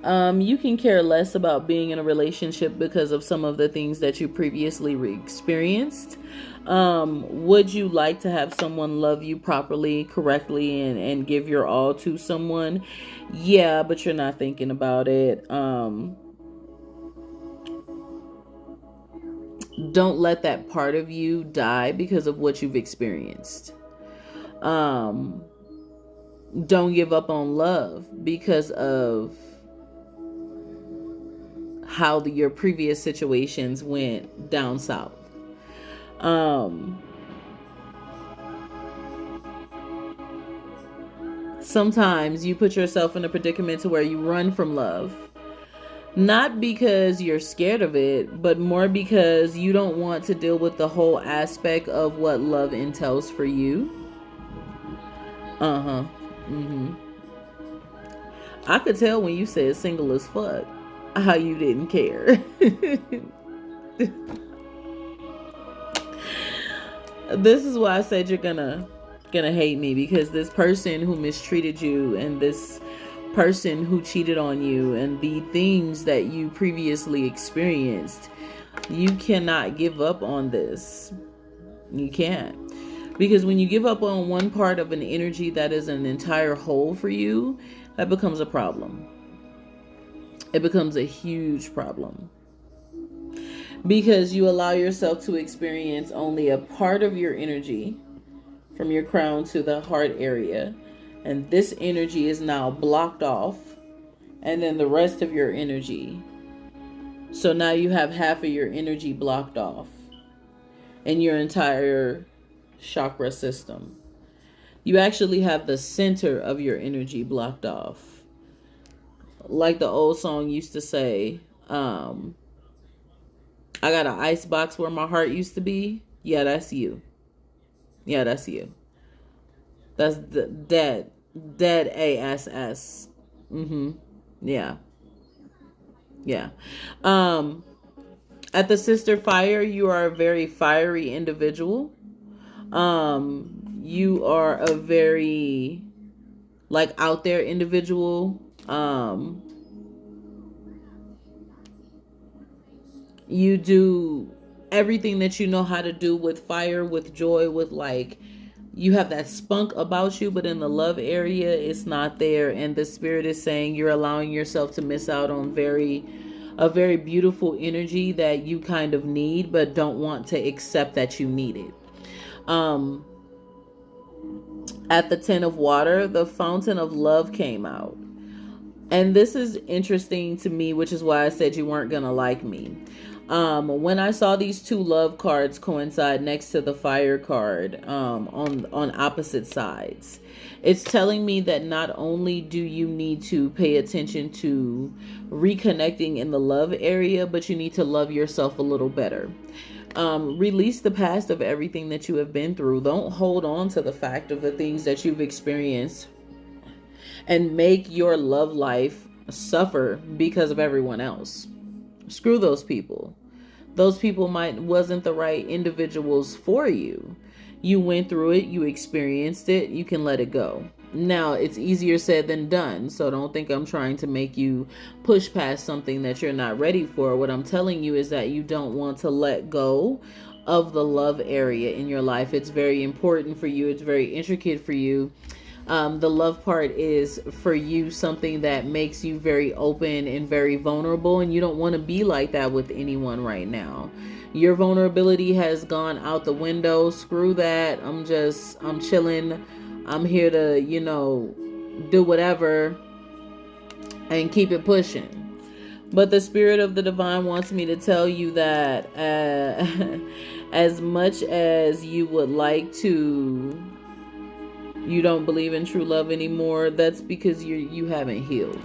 You can care less about being in a relationship because of some of the things that you previously experienced. Would you like to have someone love you properly, correctly, and give your all to someone? Yeah, but you're not thinking about it. Don't let that part of you die because of what you've experienced. Don't give up on love because of how your previous situations went down south. Sometimes you put yourself in a predicament to where you run from love. Not because you're scared of it, but more because you don't want to deal with the whole aspect of what love entails for you. I could tell when you said single as fuck how you didn't care. This is why I said you're gonna hate me, because this person who mistreated you and this person who cheated on you and the things that you previously experienced, you cannot give up on this. You can't. Because when you give up on one part of an energy that is an entire whole for you, that becomes a problem. It becomes a huge problem. Because you allow yourself to experience only a part of your energy from your crown to the heart area. And this energy is now blocked off. And then the rest of your energy. So now you have half of your energy blocked off in your entire chakra system. You actually have the center of your energy blocked off. Like the old song used to say, I got an ice box where my heart used to be. Yeah, that's you. Yeah, that's you. That's dead ASS. Yeah. Yeah. At the Sister Fire, you are a very fiery individual. You are a very out there individual. You do everything that you know how to do with fire, with joy, with you have that spunk about you, but in the love area, it's not there. And the spirit is saying you're allowing yourself to miss out on a very beautiful energy that you kind of need, but don't want to accept that you need it. At the Ten of Water, the Fountain of Love came out. And this is interesting to me, which is why I said you weren't going to like me. When I saw these two love cards coincide next to the fire card on opposite sides, it's telling me that not only do you need to pay attention to reconnecting in the love area, but you need to love yourself a little better. Release the past of everything that you have been through. Don't hold on to the fact of the things that you've experienced and make your love life suffer because of everyone else. Screw those people. Those people wasn't the right individuals for you. You went through it, you experienced it, you can let it go. Now, it's easier said than done, so don't think I'm trying to make you push past something that you're not ready for. What I'm telling you is that you don't want to let go of the love area in your life. It's very important for you. It's very intricate for you. The love part is for you something that makes you very open and very vulnerable, and you don't want to be like that with anyone right now. Your vulnerability has gone out the window. Screw that. I'm chilling. I'm here to, do whatever and keep it pushing. But the Spirit of the Divine wants me to tell you that as much as you would like to, you don't believe in true love anymore, that's because you haven't healed.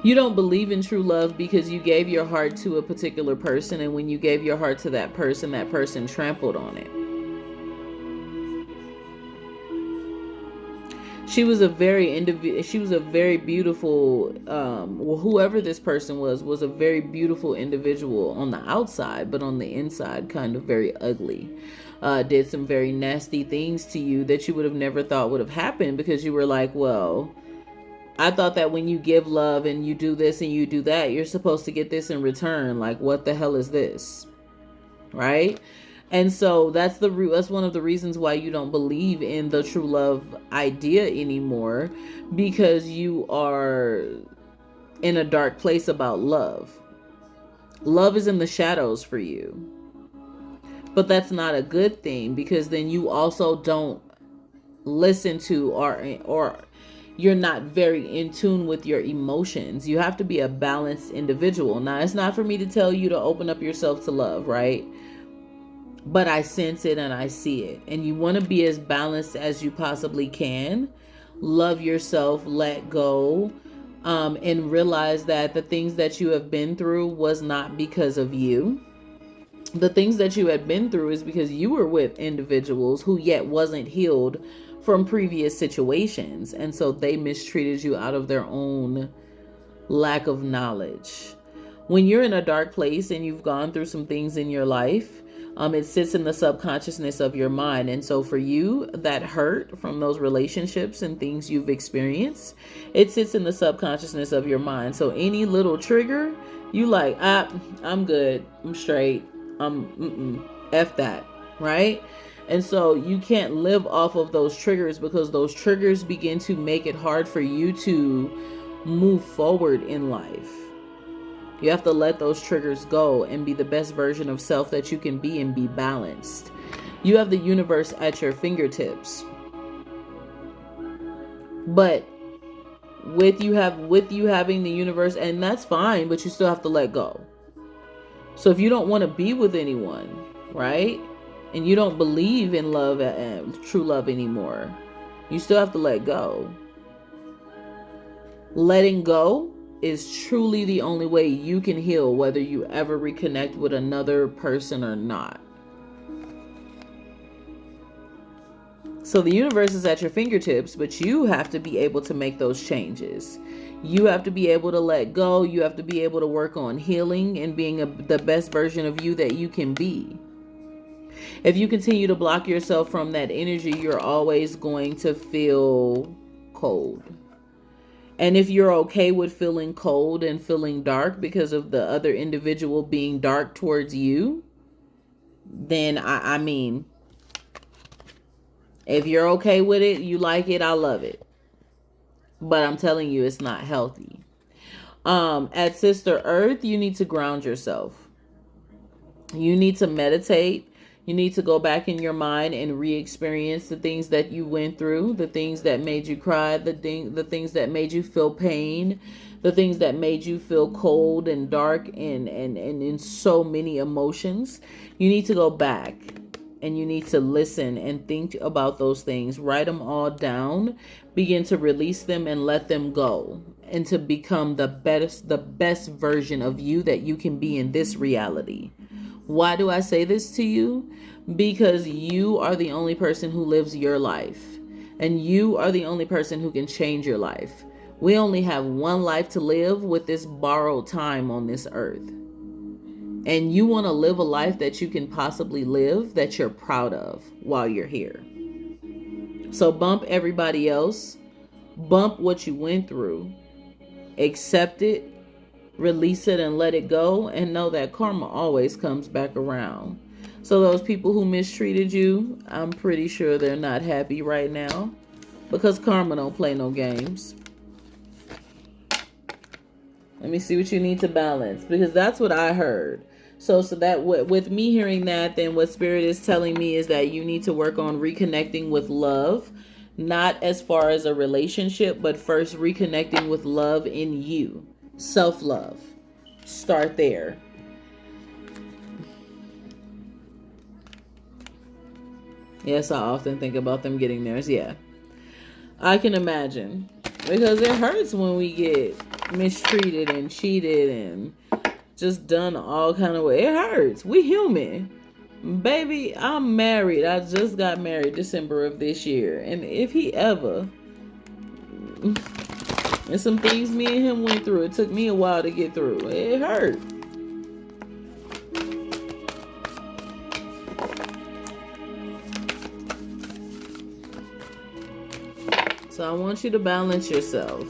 You don't believe in true love because you gave your heart to a particular person, and when you gave your heart to that person trampled on it. She was a very beautiful, whoever this person was a very beautiful individual on the outside, but on the inside, kind of very ugly. Did some very nasty things to you that you would have never thought would have happened, because you were like, well, I thought that when you give love and you do this and you do that, you're supposed to get this in return. Like, what the hell is this? Right? And so that's one of the reasons why you don't believe in the true love idea anymore, because you are in a dark place about love. Love is in the shadows for you. But that's not a good thing, because then you also don't listen to or you're not very in tune with your emotions. You have to be a balanced individual. Now, it's not for me to tell you to open up yourself to love, right? But I sense it and I see it. And you want to be as balanced as you possibly can. Love yourself, let go, and realize that the things that you have been through was not because of you. The things that you had been through is because you were with individuals who yet wasn't healed from previous situations. And so they mistreated you out of their own lack of knowledge. When you're in a dark place and you've gone through some things in your life, it sits in the subconsciousness of your mind. And so for you, that hurt from those relationships and things you've experienced, it sits in the subconsciousness of your mind. So any little trigger, you like, I'm good, I'm straight, F that, right? And so you can't live off of those triggers, because those triggers begin to make it hard for you to move forward in life. You have to let those triggers go and be the best version of self that you can be and be balanced. You have the universe at your fingertips. But with you having the universe, and that's fine, but you still have to let go. So if you don't want to be with anyone, right? And you don't believe in love and true love anymore, you still have to let go. Letting go is truly the only way you can heal, whether you ever reconnect with another person or not. So the universe is at your fingertips, but you have to be able to make those changes. You have to be able to let go. You have to be able to work on healing and being the best version of you that you can be. If you continue to block yourself from that energy, you're always going to feel cold. And if you're okay with feeling cold and feeling dark because of the other individual being dark towards you, then I mean, if you're okay with it, you like it, I love it. But I'm telling you, it's not healthy. At Sister Earth, you need to ground yourself. You need to meditate. You need to go back in your mind and re-experience the things that you went through, the things that made you cry, the things that made you feel pain, the things that made you feel cold and dark and in so many emotions. You need to go back and you need to listen and think about those things. Write them all down. Begin to release them and let them go, and to become the best version of you that you can be in this reality. Why do I say this to you? Because you are the only person who lives your life. And you are the only person who can change your life. We only have one life to live with this borrowed time on this earth. And you want to live a life that you can possibly live, that you're proud of while you're here. So bump everybody else. Bump what you went through. Accept it. Release it and let it go, and know that karma always comes back around. So those people who mistreated you, I'm pretty sure they're not happy right now, because karma don't play no games. Let me see what you need to balance, because that's what I heard. So that with me hearing that, then what Spirit is telling me is that you need to work on reconnecting with love, not as far as a relationship, but first reconnecting with love in you. Self-love. Start there. Yes, I often think about them getting theirs. Yeah, I can imagine, because it hurts when we get mistreated and cheated and just done all kind of way. It hurts. We human. Baby, I'm married. I just got married December of this year. And if he ever, and some things me and him went through, it took me a while to get through. It hurt. So I want you to balance yourself.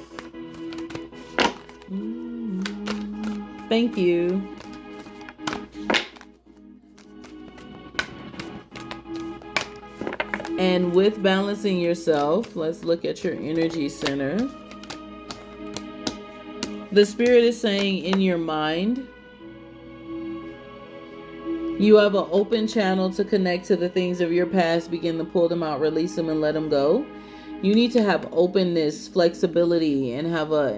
Thank you. And with balancing yourself, let's look at your energy center. The Spirit is saying in your mind, you have an open channel to connect to the things of your past, begin to pull them out, release them, and let them go. You need to have openness, flexibility, and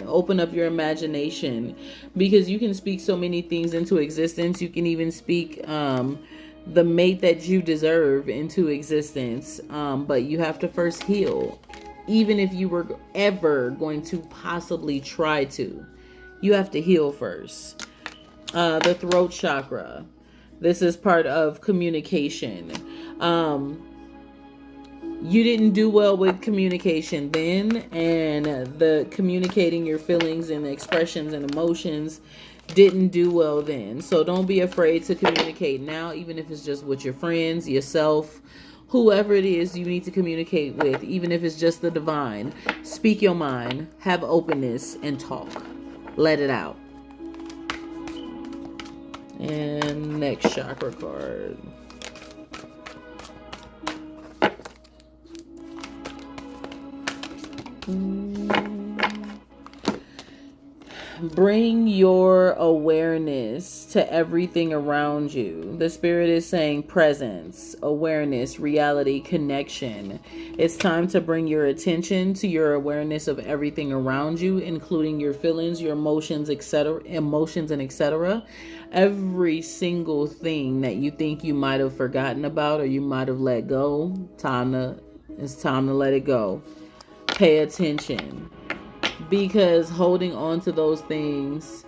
open up your imagination, because you can speak so many things into existence. You can even speak the mate that you deserve into existence, but you have to first heal. Even if you were ever going to possibly try to, you have to heal first. The throat chakra. This is part of communication. You didn't do well with communication then, and the communicating your feelings and expressions and emotions didn't do well then. So don't be afraid to communicate now, even if it's just with your friends, yourself, whoever it is you need to communicate with, even if it's just the divine. Speak your mind, have openness, and talk. Let it out. And next chakra card. Bring your awareness to everything around you. The Spirit is saying presence, awareness, reality, connection. It's time to bring your attention to your awareness of everything around you, including your feelings, your emotions, etc. Every single thing that you think you might have forgotten about or you might have let go, it's time to let it go. Pay attention. Because holding on to those things,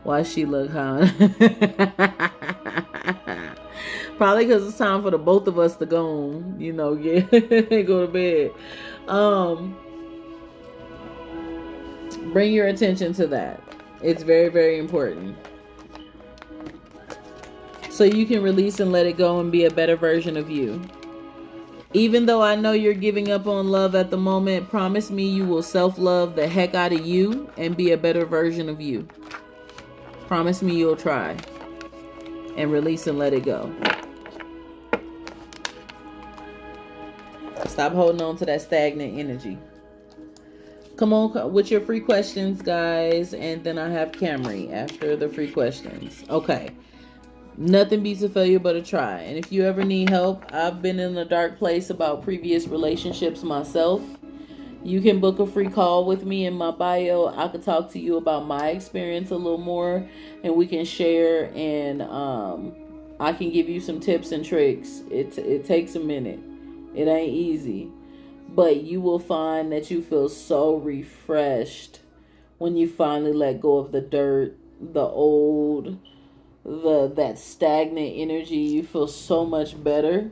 why she look, huh? Probably because it's time for the both of us to go, go to bed. Bring your attention to that. It's very, very important. So you can release and let it go and be a better version of you. Even though I know you're giving up on love at the moment, promise me you will self-love the heck out of you and be a better version of you. Promise me you'll try. And release and let it go. Stop holding on to that stagnant energy. Come on with your free questions, guys. And then I have Camry after the free questions. Okay. Nothing beats a failure but a try. And if you ever need help, I've been in a dark place about previous relationships myself. You can book a free call with me in my bio. I can talk to you about my experience a little more, and we can share, and I can give you some tips and tricks. It takes a minute. It ain't easy. But you will find that you feel so refreshed when you finally let go of the dirt, the old, that stagnant energy. You feel so much better.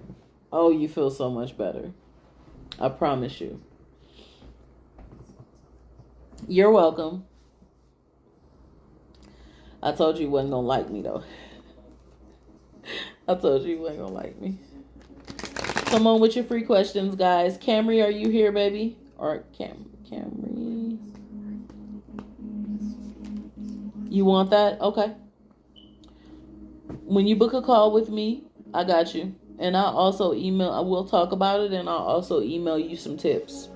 Oh, you feel so much better. I promise you. You're welcome. I told you wasn't gonna like me though. I told you wasn't gonna like me. Come on with your free questions, guys. Camry, are you here, baby? Or Camry? You want that? Okay. When you book a call with me, I got you. And I'll also email, I will talk about it, and I'll also email you some tips.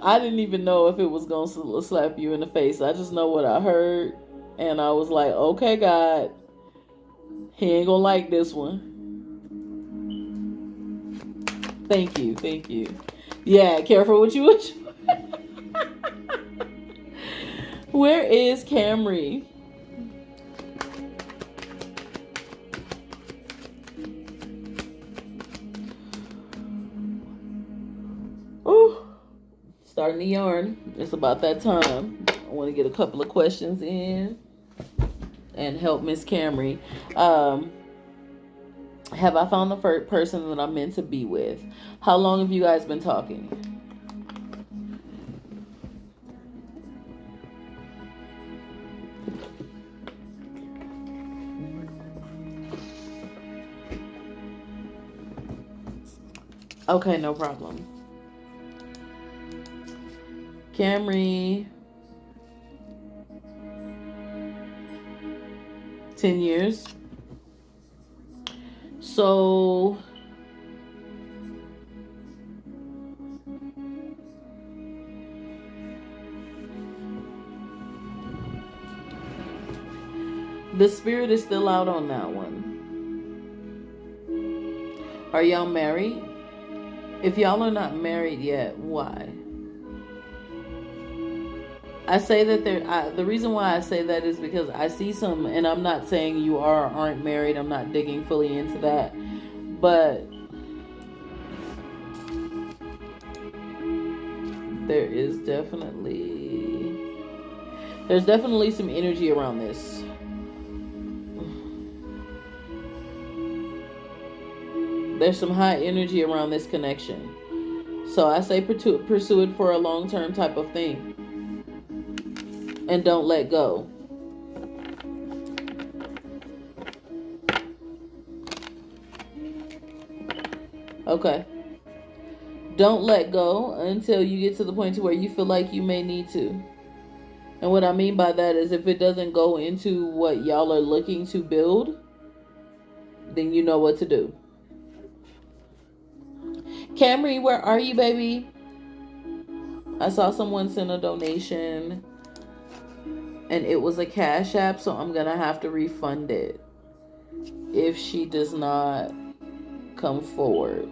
I didn't even know if it was going to slap you in the face. I just know what I heard. And I was like, okay, God, he ain't going to like this one. Thank you. Thank you. Yeah, careful what you wish. Where is Camry? Ooh, starting to yarn. It's about that time. I want to get a couple of questions in and help Miss Camry. Have I found the first person that I'm meant to be with? How long have you guys been talking? Okay, no problem. Camry, 10 years. So the spirit is still out on that one. Are y'all married? If y'all are not married yet, why? I say that the reason why I say that is because I see some, and I'm not saying you are or aren't married. I'm not digging fully into that. But there's definitely some energy around this. There's some high energy around this connection. So I say pursue it for a long-term type of thing. And don't let go. Okay. Don't let go until you get to the point to where you feel like you may need to. And what I mean by that is if it doesn't go into what y'all are looking to build, then you know what to do. Camry, where are you, baby? I saw someone send a donation and it was a Cash App, so I'm going to have to refund it if she does not come forward.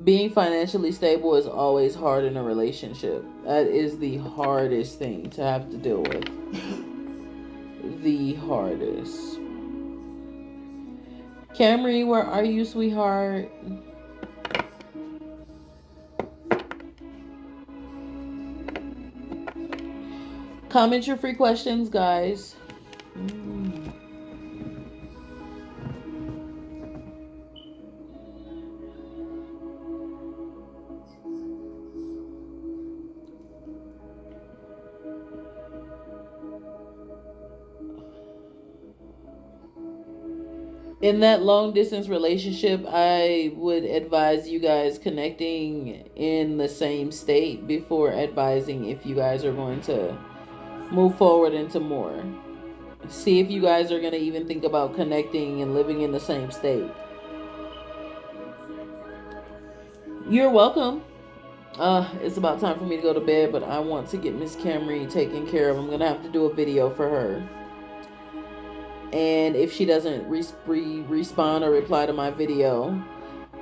Being financially stable is always hard in a relationship. That is the hardest thing to have to deal with. The hardest. Camry, where are you, sweetheart? Comment your free questions, guys. In that long distance relationship, I would advise you guys connecting in the same state before advising if you guys are going to move forward into more. See if you guys are going to even think about connecting and living in the same state. You're welcome. It's about time for me to go to bed, but I want to get Miss Camry taken care of. I'm going to have to do a video for her. And if she doesn't respond or reply to my video,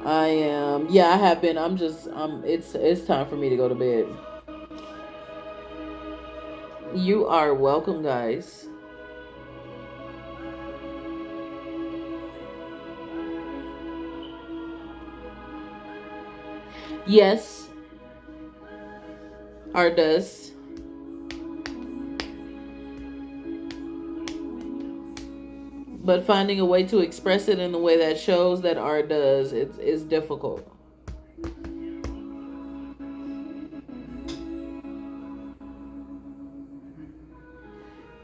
I have been. It's time for me to go to bed. You are welcome, guys. Yes, art does. But finding a way to express it in the way that shows that art does, it's difficult.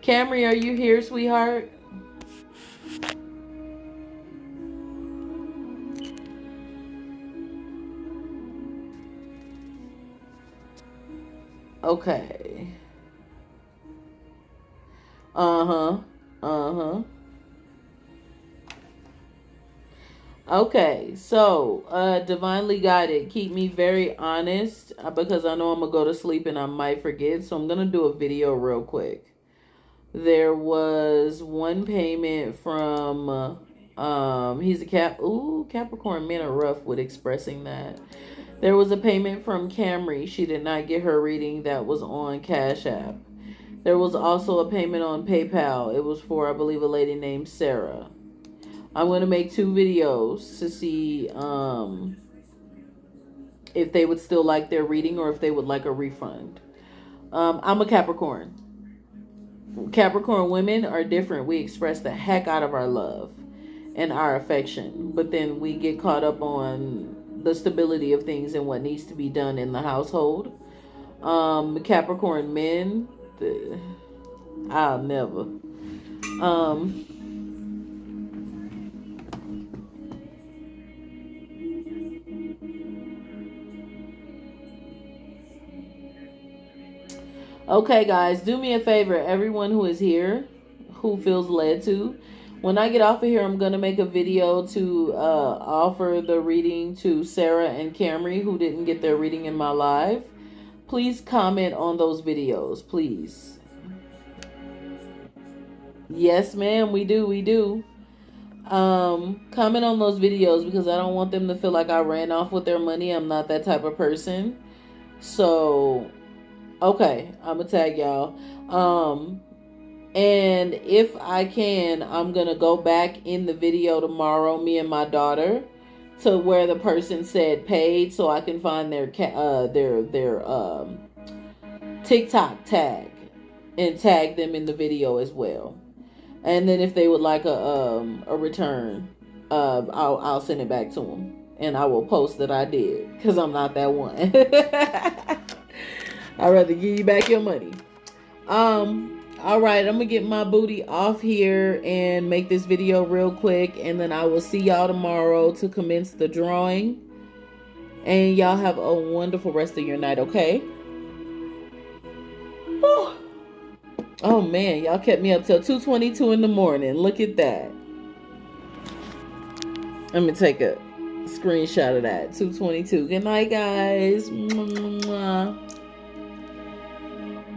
Camry, are you here, sweetheart? Okay. Uh-huh. Uh-huh. Okay, so divinely guided, keep me very honest because I know I'm gonna go to sleep and I might forget. So I'm gonna do a video real quick. There was one payment from he's a Capricorn men are rough with expressing that. There was a payment from Camry. She did not get her reading that was on Cash App. There was also a payment on PayPal. It was for, I believe, a lady named Sarah. I'm going to make 2 videos to see if they would still like their reading or if they would like a refund. I'm a Capricorn. Capricorn women are different. We express the heck out of our love and our affection, but then we get caught up on the stability of things and what needs to be done in the household. Capricorn men, I'll never. Um, Okay, guys, do me a favor. Everyone who is here, who feels led to, when I get off of here, I'm going to make a video to offer the reading to Sarah and Camry, who didn't get their reading in my live. Please comment on those videos, please. Yes, ma'am, we do, we do. Comment on those videos because I don't want them to feel like I ran off with their money. I'm not that type of person. So okay, I'm gonna tag y'all. And if I can, I'm gonna go back in the video tomorrow, me and my daughter, to where the person said paid, so I can find their TikTok tag and tag them in the video as well. And then if they would like a return, I'll send it back to them, and I will post that I did because I'm not that one. I'd rather give you back your money. All right, I'm gonna get my booty off here and make this video real quick, and then I will see y'all tomorrow to commence the drawing. And y'all have a wonderful rest of your night, okay? Whew. Oh man, y'all kept me up till 2:22 in the morning. Look at that. Let me take a screenshot of that. 2:22. Good night, guys. Mwah.